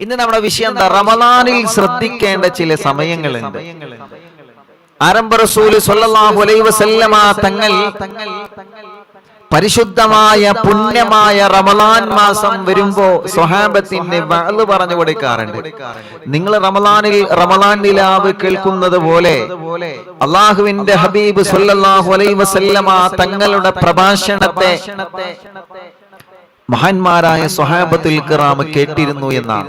ഇന്ന് നമ്മുടെ വിഷയം എന്താ? റമളാനിൽ ശ്രദ്ധിക്കേണ്ട ചില സമയങ്ങളുണ്ട്. ആരംഭ റസൂൽ സ്വല്ലല്ലാഹു അലൈഹി വസല്ലമ തങ്ങൾ പരിശുദ്ധമായ പുണ്യമായ റമളാൻ മാസം വരുമ്പോ സ്വഹാബത്തിന് വഅദ് പറഞ്ഞു കൊടുക്കാറുണ്ട്. നിങ്ങൾ റമളാൻ നിലാവ് കേൾക്കുന്നത് പോലെ അല്ലാഹുവിന്റെ ഹബീബ് സ്വല്ലല്ലാഹു അലൈഹി വസല്ലമ തങ്ങളുടെ പ്രഭാഷണത്തെ മഹാന്മാരായ സ്വഹാബത്തുൽ കിറാം കേട്ടിരുന്നു എന്നാണ്.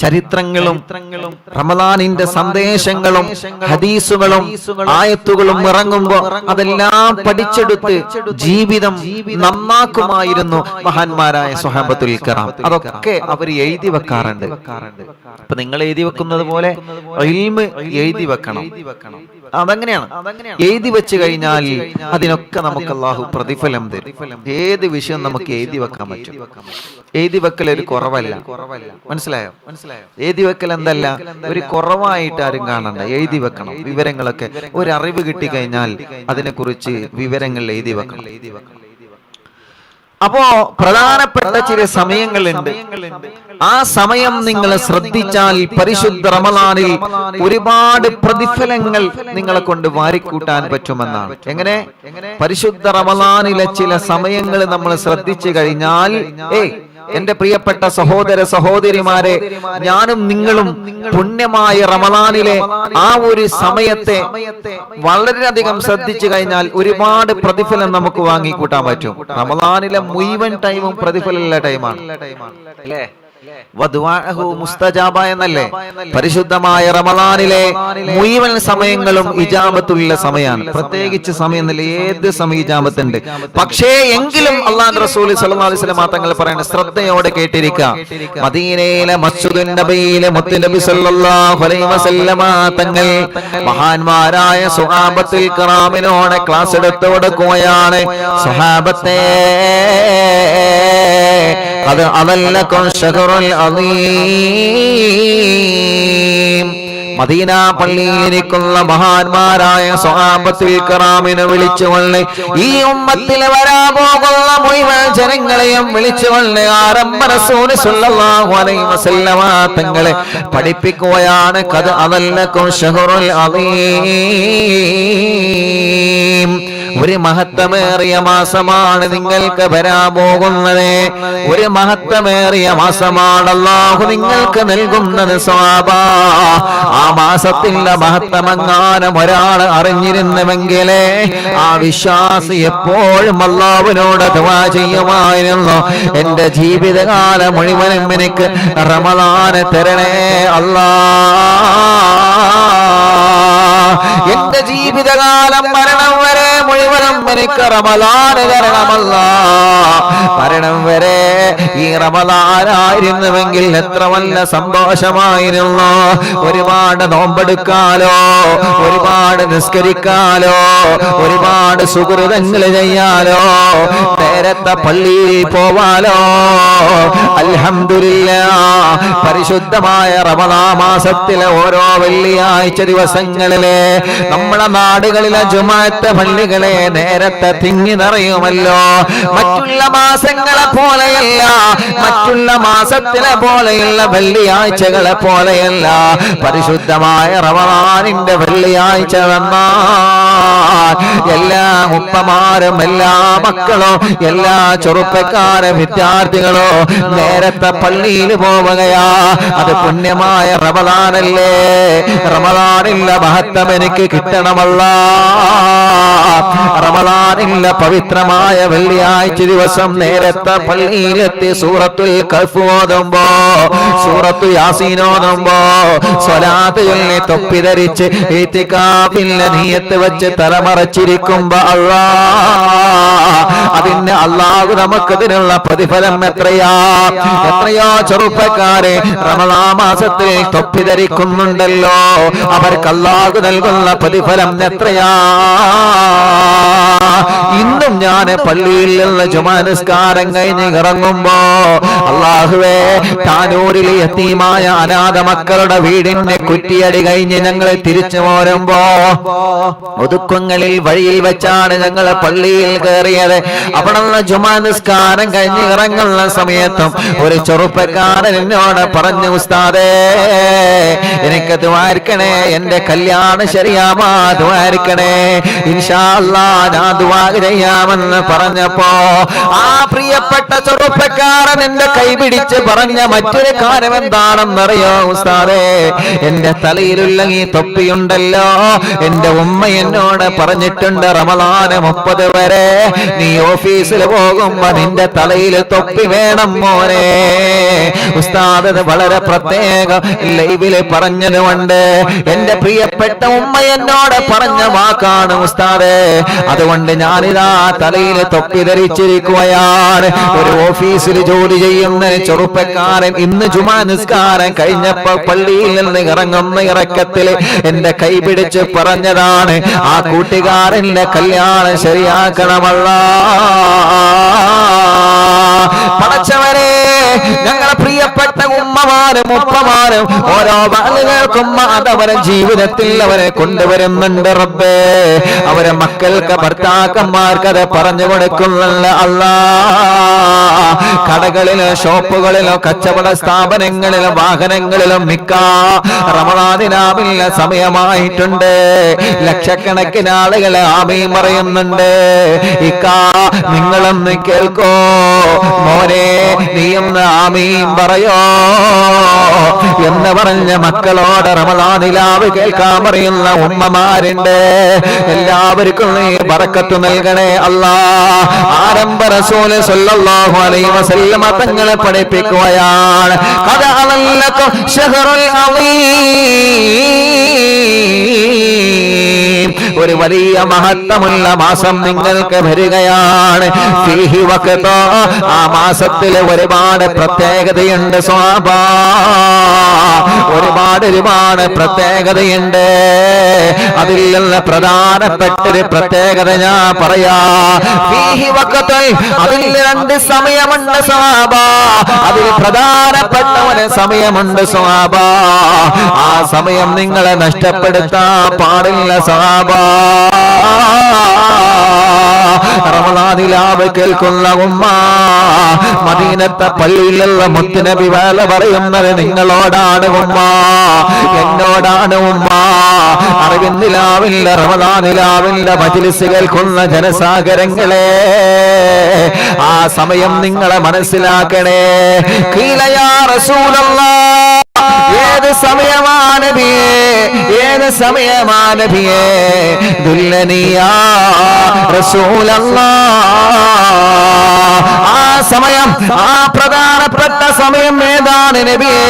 ചരിത്രങ്ങളും റമളാനിന്റെ സന്ദേശങ്ങളും ഹദീസുകളും ആയത്തുകളും ഇറങ്ങുമ്പോ അതെല്ലാം പഠിച്ചെടുത്ത് ജീവിതം നന്നാക്കുമായിരുന്നു മഹാന്മാരായ സ്വഹാബത്തുൽ കിറാം. അതൊക്കെ അവർ എഴുതി വെക്കാറുണ്ട്. ഇപ്പൊ നിങ്ങൾ എഴുതി വെക്കുന്നത് പോലെ ഇൽമ് എഴുതി വെക്കണം. അതെങ്ങനെയാണ്? എഴുതി വെച്ച് കഴിഞ്ഞാൽ അതിനൊക്കെ നമുക്ക് അല്ലാഹു പ്രതിഫലം തരും. ഏത് വിഷയം നമുക്ക് എഴുതി വെക്കാൻ പറ്റും. എഴുതി വെക്കൽ ഒരു കുറവല്ല. മനസ്സിലായോ? എഴുതി വെക്കൽ എന്തല്ല, ഒരു കുറവായിട്ട് ആരും കാണണ്ട. എഴുതി വെക്കണം. വിവരങ്ങളൊക്കെ ഒരു അറിവ് കിട്ടി കഴിഞ്ഞാൽ അതിനെക്കുറിച്ച് വിവരങ്ങൾ എഴുതി വെക്കണം. അപ്പോ പ്രധാനപ്പെട്ട ചില സമയങ്ങളുണ്ട്. ആ സമയം നിങ്ങൾ ശ്രദ്ധിച്ചാൽ പരിശുദ്ധ റമളാനിൽ ഒരുപാട് പ്രതിഫലങ്ങൾ നിങ്ങളെ കൊണ്ട് വാരിക്കൂട്ടാൻ പറ്റുമെന്നാണ്. എങ്ങനെ? പരിശുദ്ധ റമളാനിലെ ചില സമയങ്ങൾ നമ്മൾ ശ്രദ്ധിച്ചു കഴിഞ്ഞാൽ, എന്റെ പ്രിയപ്പെട്ട സഹോദര സഹോദരിമാരെ, ഞാനും നിങ്ങളും പുണ്യമായ റമളാനിലെ ആ ഒരു സമയത്തെ വളരെയധികം ശ്രദ്ധിച്ചു കഴിഞ്ഞാൽ ഒരുപാട് പ്രതിഫലം നമുക്ക് വാങ്ങിക്കൂട്ടാൻ പറ്റും. റമളാനിലെ മുഴുവൻ ടൈമും പ്രതിഫലമുള്ള ടൈമാണ് അല്ലേ? മുസ്തജാബ എന്നല്ലേ? പരിശുദ്ധമായ റമളാനിലെ മുഴുവൻ സമയങ്ങളും ഇജാബത്തുള്ള സമയമാണ്. പ്രത്യേകിച്ച് സമയം എന്നല്ല, ഏത് സമയം ഇജാബത്തുണ്ട്. പക്ഷേ എങ്കിലും അല്ലാഹുവിന്റെ റസൂൽ സ്വല്ലല്ലാഹു അലൈഹി വസല്ലം തങ്ങൾ പറയുന്നത് ശ്രദ്ധയോടെ കേട്ടിരിക്കുക. മദീനയിലെ മസ്ജിദുൻ നബിയിലെ മുത്തുനബി സ്വല്ലല്ലാഹു അലൈഹി വസല്ലം തങ്ങൾ മഹാന്മാരായ സ്വഹാബത്തുൽ കിറാമിനോട് ക്ലാസ് എടുത്തു കൊടുക്കുകയാണ്. സ്വഹാബത്തെ, അത് അതല്ലക്കും ശഹറുൽ അദീം. മദീന പള്ളിയിലിരിക്കുന്ന മഹാന്മാരായ സ്വഹാബത്തുൽ കിറാമിനെ വിളിച്ചുകൊണ്ട് ഈ ഉമ്മത്തിൽ വരാൻ പോകുന്ന മുഴുവൻ ജനങ്ങളെയും വിളിച്ചുകൊണ്ട് ആരംഭ റസൂൽ സ്വല്ലല്ലാഹു അലൈഹി വസല്ലമ തങ്ങളെ പഠിപ്പിക്കുകയാണ്. ഖദ് അതല്ലക്കും ശഹറുൽ അദീം. ഒരു മഹത്വമേറിയ മാസമാണ് നിങ്ങൾക്ക് വരാൻ പോകുന്നത്. ഒരു മഹത്വമേറിയ മാസമാണ് അല്ലാഹു നിങ്ങൾക്ക് നൽകുന്നത്. സ്വഹാബാ, ആ മാസത്തിന്റെ മഹത്വമെങ്ങാനും ഒരാൾ അറിഞ്ഞിരുന്നുവെങ്കിലേ ആ വിശ്വാസി എപ്പോഴും അല്ലാഹുവിനോട് ദുആ ചെയ്യുമായിരുന്നു. എന്റെ ജീവിതകാലം മുഴുവനും എനിക്ക് റമളാൻ തരണേ അല്ലാഹ്. എന്റെ ജീവിതകാലം മരണം വരെ മുഴുവനും എനിക്ക് റമളാൻ തരണമല്ലാ. മരണം വരെ ഈ റമളാനായിരുന്നുവെങ്കിൽ എത്ര വല്ല സന്തോഷമായിരുന്നു. ഒരുപാട് നോമ്പെടുക്കാലോ, ഒരുപാട് നിസ്കരിക്കാലോ, ഒരുപാട് സുകൃതങ്ങൾ ചെയ്യാലോ, നേരത്തെ പള്ളിയിൽ പോവാലോ. അൽഹംദുലില്ലാഹ്, പരിശുദ്ധമായ റമളാൻ മാസത്തിലെ ഓരോ വെള്ളിയാഴ്ച ദിവസങ്ങളിലെ നമ്മുടെ നാടുകളിലെ ജുമാഅത്ത് പള്ളികളെ നേരത്തെ തിങ്ങി നിറയുമല്ലോ. മറ്റുള്ള മാസങ്ങളെ പോലെയല്ല, മറ്റുള്ള മാസത്തിലെ പോലെയുള്ള വെള്ളിയാഴ്ചകളെ പോലെയല്ല. പരിശുദ്ധമായ റമളാനിന്റെ വെള്ളിയാഴ്ച വന്നാൽ എല്ലാ ഉപ്പമാരും, എല്ലാ മക്കളോ, എല്ലാ ചെറുപ്പക്കാരും, വിദ്യാർത്ഥികളോ നേരത്തെ പള്ളിയിൽ പോവുകയാ. അത് പുണ്യമായ റമളാനല്ലേ? റമളാനിലെ മഹത്വം എനിക്ക് കിട്ടണമല്ലാ. റമളാനിലെ പവിത്രമായ വെള്ളിയാഴ്ച ദിവസം നേരത്തെ പള്ളിയിലെത്തി സൂറത്തുൽ കഹ്ഫ് ഓതുമ്പോ, സൂറത്തു യാസീൻ ഓതുമ്പോ, സ്വലാത്ത് ചൊല്ലി തൊപ്പി ധരിച്ച് ഇത്തികാഫിന്റെ നിയ്യത്ത് വെച്ച് തലമറച്ചിരിക്കുമ്പോ അതിന് അല്ലാഹു നമുക്കതിനുള്ള പ്രതിഫലം എത്രയാ. എത്രയോ ചെറുപ്പക്കാരെ റമളാൻ മാസത്തിൽ തൊപ്പി ധരിക്കുന്നുണ്ടല്ലോ. അവർക്ക് അല്ലാഹു നൽകുന്ന പ്രതിഫലം എത്രയാ. ഇന്നും ഞാൻ പള്ളിയിൽ നിന്ന് ജുമാ നിസ്കാരം കഴിഞ്ഞ് ഇറങ്ങുമ്പോ അല്ലാഹുവേ, താനൂരിലെ യതീമായ അനാഥ മക്കളുടെ വീടിന്റെ കുറ്റിയടി കഴിഞ്ഞ് ഞങ്ങൾ തിരിച്ചു പോരുമ്പോ ഒതുക്കങ്ങളിൽ വഴിയിൽ വെച്ചാണ് ഞങ്ങൾ പള്ളിയിൽ കയറിയത്. അവിടെ നിന്ന് ജുമാ നിസ്കാരം കഴിഞ്ഞ് ഇറങ്ങുന്ന സമയത്തും ഒരു ചെറുപ്പക്കാരൻ എന്നോട് പറഞ്ഞു, ഉസ്താദേ എനിക്ക് ദുആർക്കണേ, എന്റെ കല്യാണം ശരിയാവാ ദുആർക്കണേ, ഇൻഷാ അല്ലാഹ് ഞാൻ ദുആ ചെയ്യാമെന്ന് പറഞ്ഞപ്പോ ആ പ്രിയപ്പെട്ട ചെറുപ്പക്കാരൻ എന്റെ കൈ പിടിച്ച് പറഞ്ഞ മറ്റൊരു കാര്യം എന്താണെന്നറിയോ ഉസ്താദേ, എന്റെ തലയിലുള്ള ഈ തൊപ്പിയുണ്ടല്ലോ, എന്റെ ഉമ്മ എന്നോട് പറഞ്ഞിട്ടുണ്ട് റമളാന് 30 വരെ നീ ഓഫീസിൽ പോകുമ്പോ നിന്റെ തലയിൽ തൊപ്പി വേണം മോനെ. ഉസ്താദ് വളരെ പ്രത്യേകം ലൈവില് പറഞ്ഞതുകൊണ്ട് എന്റെ പ്രിയപ്പെട്ട ഉമ്മ എന്നോട് പറഞ്ഞ വാക്കാണ് ഉസ്താദേ. അതുകൊണ്ട് ഞാനിതാ തലയിൽ തൊപ്പി ധരിച്ചിരിക്കുകയാണ്. ഒരു ഓഫീസിൽ ജോലി ചെയ്യുന്ന ചെറുപ്പക്കാരൻ ഇന്ന് ജുമാ നിസ്കാരം കഴിഞ്ഞപ്പോ പള്ളിയിൽ നിന്ന് ഇറങ്ങുന്ന ഇറക്കത്തിൽ എന്റെ കൈ പിടിച്ച് പറഞ്ഞതാണ്, ആ കൂട്ടുകാരന്റെ കല്യാണം ശരിയാക്കണമല്ലാ. പടച്ചവനെ, ഞങ്ങളെ പ്രിയപ്പെട്ട ഉമ്മമാരും ഉപ്പമാരും ഓരോ ബാലുകൾക്കും അതവരെ ജീവിതത്തിൽ അവരെ കൊണ്ടുവരുന്നുണ്ട് റബ്ബേ. അവരെ മക്കൾക്ക് ഭർത്താക്കന്മാർക്ക് അത് പറഞ്ഞു കൊടുക്കുന്നില്ല അല്ലാ. കടകളിലോ ഷോപ്പുകളിലോ കച്ചവട സ്ഥാപനങ്ങളിലും വാഹനങ്ങളിലും മിക്ക റമളാനിനാവില്ല സമയമായിട്ടുണ്ട്. ലക്ഷക്കണക്കിന് ആളുകൾ ആമീൻ പറയുന്നുണ്ട്. ഇക്കാ നിങ്ങളൊന്ന് കേൾക്കോ മോനെ, നീയൊന്ന് ആമീൻ പറയോ എന്ന് പറഞ്ഞ മക്കളോട് റമളാനിലാവ് കേൾക്കാൻ പറയുന്ന ഉമ്മമാരുണ്ട്. എല്ലാവർക്കും നീ ബറക്കത്ത് നൽകണേ അല്ലാ. ആരംഭ റസൂല് സ്വല്ലല്ലാഹു അലൈഹി വസല്ലമ തങ്ങളെ പഠിപ്പിക്കുകയാണ്, ഖദ അലല്ലക്കും ശഹറുൽ അളീം, ഒരു വലിയ മഹത്വമുള്ള മാസം നിങ്ങൾക്ക് വരികയാണ്. ഫീഹി വഖത, ആ മാസത്തിൽ ഒരുപാട് പ്രത്യേകതയുണ്ട് സ്വഹാബാ, ഒരുപാട് പ്രത്യേകതയുണ്ട്. അതിൽ നിന്ന് പ്രധാനപ്പെട്ടൊരു പ്രത്യേകത ഞാൻ പറയാ. ഫീഹി വഖത, അതിൽ 2 സമയമുണ്ട് സ്വഹാബാ, അതിൽ പ്രധാനപ്പെട്ട ഒരു സമയമുണ്ട് സ്വഹാബാ. ആ സമയം നിങ്ങളെ നഷ്ടപ്പെടുത്താൻ പാടില്ല സ്വഹാബാ. റമളാനിലാവ് കേൾക്കുന്ന ഉമ്മ, മദീനത്തെ പള്ളിയിലുള്ള മുത്തുനബി വേല പറയുന്നത് നിങ്ങളോടാണ് ഉമ്മ, എന്നോടാണ് ഉമ്മ. അറിവിന്ദിലാവില്ല റമളാനിലാവില്ല മജ്‌ലിസ് കേൾക്കുന്ന ജനസാഗരങ്ങളെ, ആ സമയം നിങ്ങളെ മനസ്സിലാക്കണേ. ഖീല യാ റസൂലല്ലാഹ്, ഏത് സമയമാണ് നബിയേ, ഏത് സമയമാണ് നബിയേ? ദുല്ലനി യാ റസൂലല്ലാഹ്, ആ സമയം, ആ പ്രധാനപ്പെട്ട സമയം ഏതാണ് നബിയേ?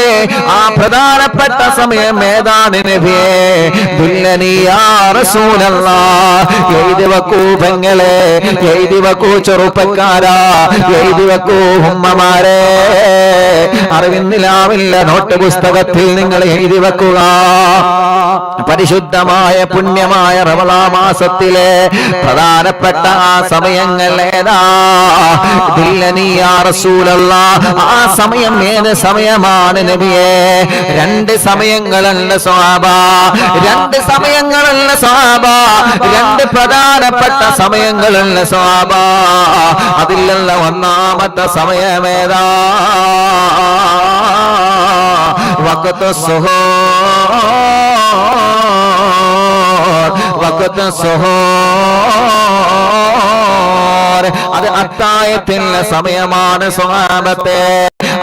ആ പ്രധാനപ്പെട്ട സമയം ഏതാണ് നബിയേ? ദുല്ലനി യാ റസൂലല്ലാഹ്. എഴുതി വെക്കൂ പെങ്ങളെ, എഴുതി വെക്കൂ ചെറുപ്പക്കാരാ, എഴുതി വെക്കൂ ഉമ്മമാരെ. അറിവിന്നിലാവില്ല നോട്ട് പുസ്തകത്തിൽ നിങ്ങൾ എഴുതി വെക്കുക. പരിശുദ്ധമായ പുണ്യമായ റമളാൻ മാസത്തിലെ പ്രധാനപ്പെട്ട ആ സമയങ്ങൾ ഏതാ? ദില്ലനി യാ റസൂലല്ലാഹ്, ആ സമയം ഏത് സമയമാണ് നബിയേ? 2 സമയങ്ങളുള്ള സ്വഹാബാ, 2 സമയങ്ങളുള്ള സ്വഹാബാ, 2 പ്രധാനപ്പെട്ട സമയങ്ങളുള്ള സ്വഹാബാ. അതിലുള്ള ഒന്നാമത്തെ സമയമേതാ? വഖ്തു സുഹൂർ, വഖ്തു സുഹൂർ. അത് അത്തായത്തിന്റെ സമയമാണ് സ്വഹാബത്തെ.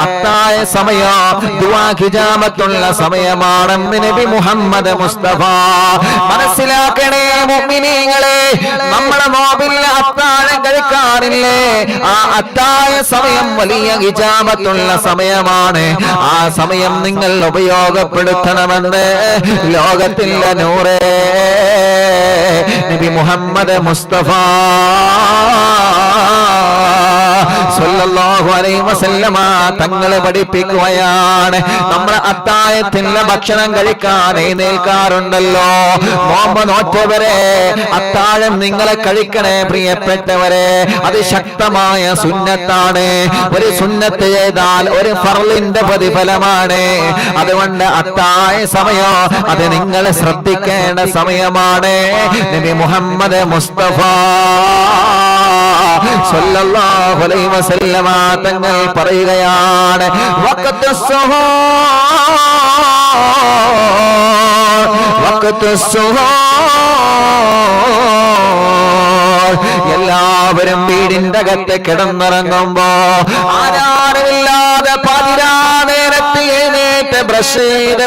അത്തായ സമയം ദുആ ഹിജാമത്തുള്ള സമയമാണെന്ന് നബി മുഹമ്മദ് മുസ്തഫ. മനസ്സിലാക്കണേ മുഅ്മിനീങ്ങളെ, നമ്മളെ നോമ്പിൽ അത്താഴം കഴിക്കാറില്ലേ? ആ അത്തായ സമയം വലിയ ഹിജാമത്തുള്ള സമയമാണ്. ആ സമയം നിങ്ങൾ ഉപയോഗപ്പെടുത്തണമെന്ന് ലോകത്തിന്റെ നൂറേ നബി മുഹമ്മദ് മുസ്തഫ സ്വല്ലല്ലാഹു അലൈഹി വസല്ലമ തങ്ങളെ പഠിപ്പിക്കുകയാണ്. നമ്മൾ അത്താഴത്തിന്റെ ഭക്ഷണം കഴിക്കാൻ എഴുന്നേൽക്കാറുണ്ടല്ലോ. നോമ്പ് നോറ്റവരെ അത്താഴം നിങ്ങളെ കഴിക്കണേ പ്രിയപ്പെട്ടവരെ. അത് ശക്തമായ സുന്നത്താണ്. ഒരു സുന്നത്ത് ചെയ്താൽ ഒരു ഫർളിന്റെ പ്രതിഫലമാണ്. അതുകൊണ്ട് അത്താഴ സമയം അത് നിങ്ങൾ ശ്രദ്ധിക്കേണ്ട സമയമാണ്. നബി മുഹമ്മദ് മുസ്തഫ സല്ലല്ലാഹു അലൈഹി വസല്ലമ തങ്ങൾ പറയുകയാണ്, വഖത്ത് എല്ലാവരും വീടിന്റെ അകത്ത് കിടന്നിറങ്ങുമ്പോ ആരാരുമില്ലാതെ പാതിരാ നേരത്ത് എഴുന്നേറ്റ് ബ്രഷ് ചെയ്ത്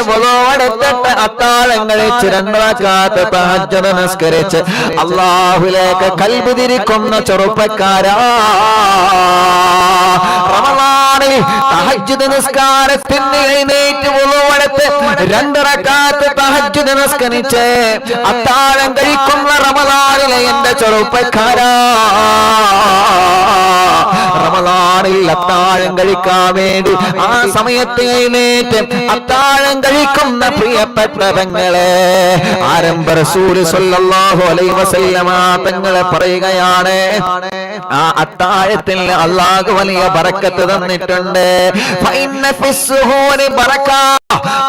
എടുത്തിട്ട് അത്താഴം കഴിച്ച് 2 റക്അത്ത് തഹജ്ജുദ് നിസ്കരിച്ച് അല്ലാഹുവിലേക്ക് കൽബ് തിരിക്കുന്ന ചെറുപ്പക്കാരാ, റമളാനിൽ തഹജ്ജുദ് നിസ്കാരത്തിന് എഴുന്നേറ്റ് എടുത്ത് 2 റക്അത്ത് തഹജ്ജുദ് നിസ്കരിച്ച് അത്താഴം കഴിക്കുന്ന റമളാനിലെ എന്റെ ചെറുപ്പക്കാരാ, റമളാനിൽ അത്താഴം കഴിക്കാൻ വേണ്ടി ആ സമയത്ത് എഴുന്നേറ്റ് അത്താഴം കഴിക്കുന്ന പ്രിയപ്പെട്ട പെങ്ങളെ, ആരംഭ റസൂൽ സ്വല്ലല്ലാഹു അലൈഹി വസല്ലമ തങ്ങളെ പറയുകയാണ്, ആ അത്താഴത്തിൽ അല്ലാഹു വലിയ ബറക്കത്ത് തന്നിട്ടുണ്ട്. ഫഇന്ന ഫിസ്സുഹൂരി ബറക,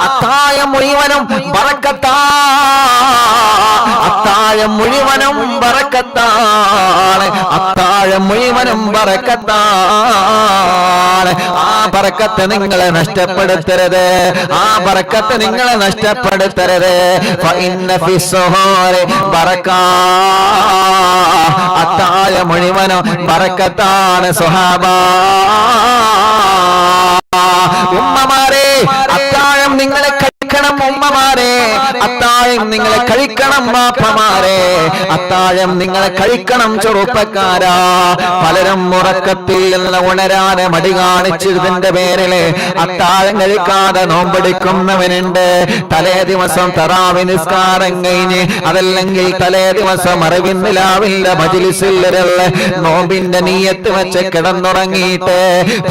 അത്താഴം മുഴുവനും ബറക്കത്താ, അത്താഴം മുഴുവനും ബറക്കത്താണ്, അത്താഴം മുഴുവനും ബറക്കത്താണ്. ആ ബറക്കത്ത് നിങ്ങളെ നഷ്ടപ്പെടുത്തരുത്, ആ ബറക്കത്ത് നിങ്ങളെ നഷ്ടപ്പെടുത്തരുത്. ഫഇന്ന ഫിസ്സുഹൂരി ബറക, അത്താഴം മുഴുവനും ബറക്കത്താണ് സ്വഹാബാ. ഉമ്മമാരെ, അത്താഴം നിങ്ങളെ കഴിക്കണം ഉമ്മമാരെ, അത്താഴം നിങ്ങളെ കഴിക്കണം ബാപ്പമാരെ, അത്താഴം നിങ്ങളെ കഴിക്കണം ചെറുപ്പക്കാരാ. പലരും ഉറക്കത്തിൽ നിന്ന് ഉണരാതെ മടി കാണിച്ചതിന്റെ പേരില് അത്താഴം കഴിക്കാതെ നോമ്പെടുക്കുന്നവനുണ്ട്. തലേ ദിവസം തറാവി നിസ്കാരം കഴിഞ്ഞ്, അതല്ലെങ്കിൽ തലേ ദിവസം അറിവിന്നിലാവില്ല മജ്‌ലിസിലുള്ള നോമ്പിന്റെ നീയത്ത് വെച്ച് കിടന്നുറങ്ങിയിട്ട്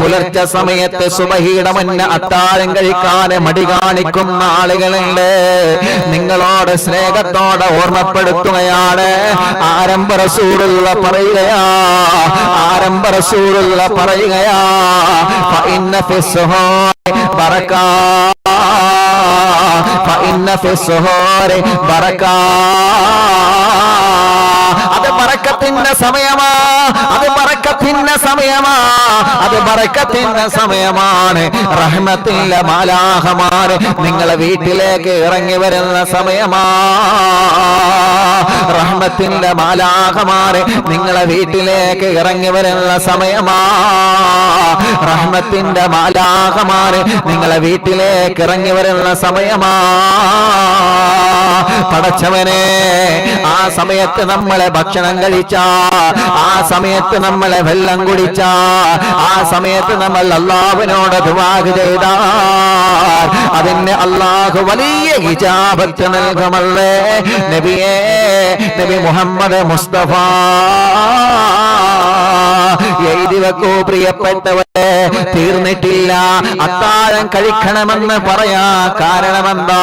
പുലർച്ചെ സമയത്ത് സുബഹിയുടെ മുന്നേ അത്താഴം കഴിക്കാതെ മടി കാണിക്കുന്ന ആളുകളുണ്ട്. നിങ്ങളോട് സ്നേഹത്തോടെ ഓർമ്മപ്പെടുത്തുകയാണ്, ആരംഭ റസൂലുള്ള പറയുകയാ, ആരംഭ റസൂലുള്ള പറയുകയാ, ഫഇന്ന ഫിസ്സുഹൂരി ബറക, ഫഇന്ന ഫിസ്സുഹൂരി ബറക. അത് ബറക്കത്തിന്റെ സമയമാ, അത് ബറക്കത്തിന്റെ സമയമാ, അത് ബറക്കത്തിന്റെ സമയമാണ്. റഹ്മത്തിന്റെ മാലാഖമാര് നിങ്ങളെ വീട്ടിലേക്ക് ഇറങ്ങി വരുന്ന സമയമാ, റഹ്മത്തിന്റെ മാലാഖമാര് നിങ്ങളെ വീട്ടിലേക്ക് ഇറങ്ങി വരുന്ന സമയമാ, റഹ്മത്തിന്റെ മാലാഖമാര് നിങ്ങളെ വീട്ടിലേക്ക് ഇറങ്ങി വരുന്ന സമയമാ. പടച്ചവനെ, ആ സമയത്ത് നമ്മളെ ഭക്ഷണം കഴിച്ച, ആ സമയത്ത് നമ്മളെ വെള്ളം കുടിച്ച, ആ സമയത്ത് നമ്മൾ അല്ലാഹുവിനോട് ദുആ ചെയ്താൽ അതിന് അല്ലാഹു വലിയ ഇജാബത്ത് നൽകുമല്ലേ. നബിയേ, നബി മുഹമ്മദ് മുസ്തഫ എഴുതി വെക്കൂ പ്രിയപ്പെട്ടവരെ, തീർന്നിട്ടില്ല. അത്താഴം കഴിക്കണമെന്ന് പറയാ കാരണമെന്താ?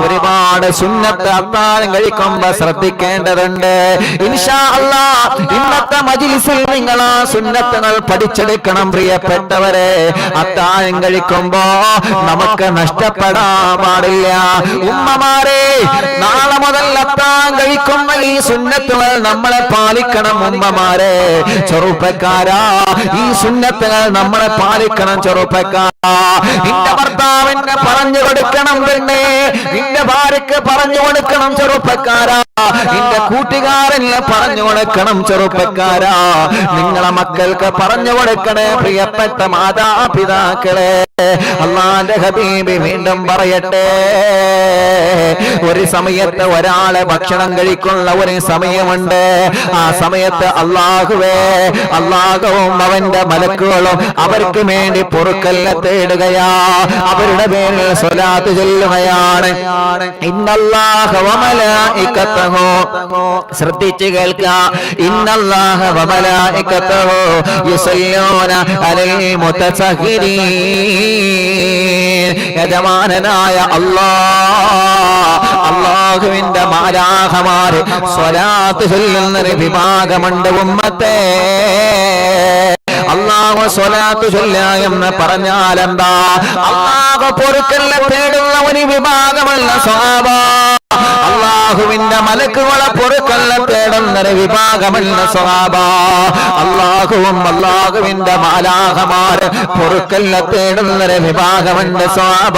ഒരുപാട് സുന്നത്ത് അത്താഴം കഴിക്കുമ്പോ ശ്രദ്ധിക്കേണ്ടതുണ്ട്. ഇൻഷാ അല്ലാഹ് ഇന്നത്തെ മജ്‌ലിസിൽ നിങ്ങൾ ആ സുന്നത്തുകൾ പഠിച്ചെടുക്കണം പ്രിയപ്പെട്ടവരെ. അത്താഴം കഴിക്കുമ്പോ നമുക്ക് നഷ്ടപ്പെടാൻ പാടില്ല. ഉമ്മമാരെ, നാളെ മുതൽ അത്താഴം കഴിക്കുന്ന ഈ സുന്നത്തുകൾ നമ്മളെ പാലിക്കണം ഉമ്മമാരെ. ചെറുപ്പക്കാരാ, ഈ സുന്നത്തുകൾ നമ്മളെ പാലിക്കണം ചെറുപ്പക്കാരാ. നിന്റെ ഭർത്താവിന് പറഞ്ഞു കൊടുക്കണം പെണ്ണേ, നിന്റെ ഭാര്യക്ക് പറഞ്ഞു കൊടുക്കണം ചെറുപ്പക്കാരാ, നിന്റെ കൂട്ടുകാരന് പറഞ്ഞു കൊടുക്കണം ചെറുപ്പക്കാരാ, നിങ്ങളെ മക്കൾക്ക് പറഞ്ഞു കൊടുക്കണേ പ്രിയപ്പെട്ട മാതാപിതാക്കളെ. അല്ലാഹുവിന്റെ ഹബീബ് വീണ്ടും പറയട്ടെ, ഒരു സമയത്ത് ഒരാളെ ഭക്ഷണം കഴിക്കുന്ന ഒരു സമയമുണ്ട്. ആ സമയത്ത് അല്ലാഹുവും അവന്റെ മലക്കുകളും അവർക്ക് വേണ്ടി പൊറുക്കല്ല തേടുകയാ, അവരുടെ പേരിൽ സ്വലാത്ത് ചൊല്ലുകയാണ്. ഇന്നല്ലാഹ വ മലായികതഹു, ശ്രദ്ധിച്ചു കേൾക്കുക, ഇന്നല്ലാഹ വ മലായികതഹു യുസല്ലൂന അലൽ മുതസഹിരീൻ. യജമാനനായ അല്ലാഹുവിന്റെ മാലാഖമാർ സ്വലാത്ത് ചൊല്ലുന്നൊരു വിഭാഗമുണ്ട് ഉമ്മത്തെ. അല്ലാഹു സ്വലാത്ത് ചൊല്ലുക എന്ന് പറഞ്ഞാൽ എന്താ? അല്ലാഹു പൊറുക്കല്ല തേടുന്ന ഒരു വിഭാഗമല്ല സ്വഹാബ. അല്ലാഹുവിന്റെ മലക്കുകളെ പൊറുക്കല്ല തേടുന്നൊരു വിഭാഗമല്ല സ്വഹാബ. അല്ലാഹുവും അല്ലാഹുവിന്റെ മാലാഖമാര് പൊറുക്കല്ല തേടുന്നൊരു വിഭാഗമുണ്ട് സ്വഹാബ.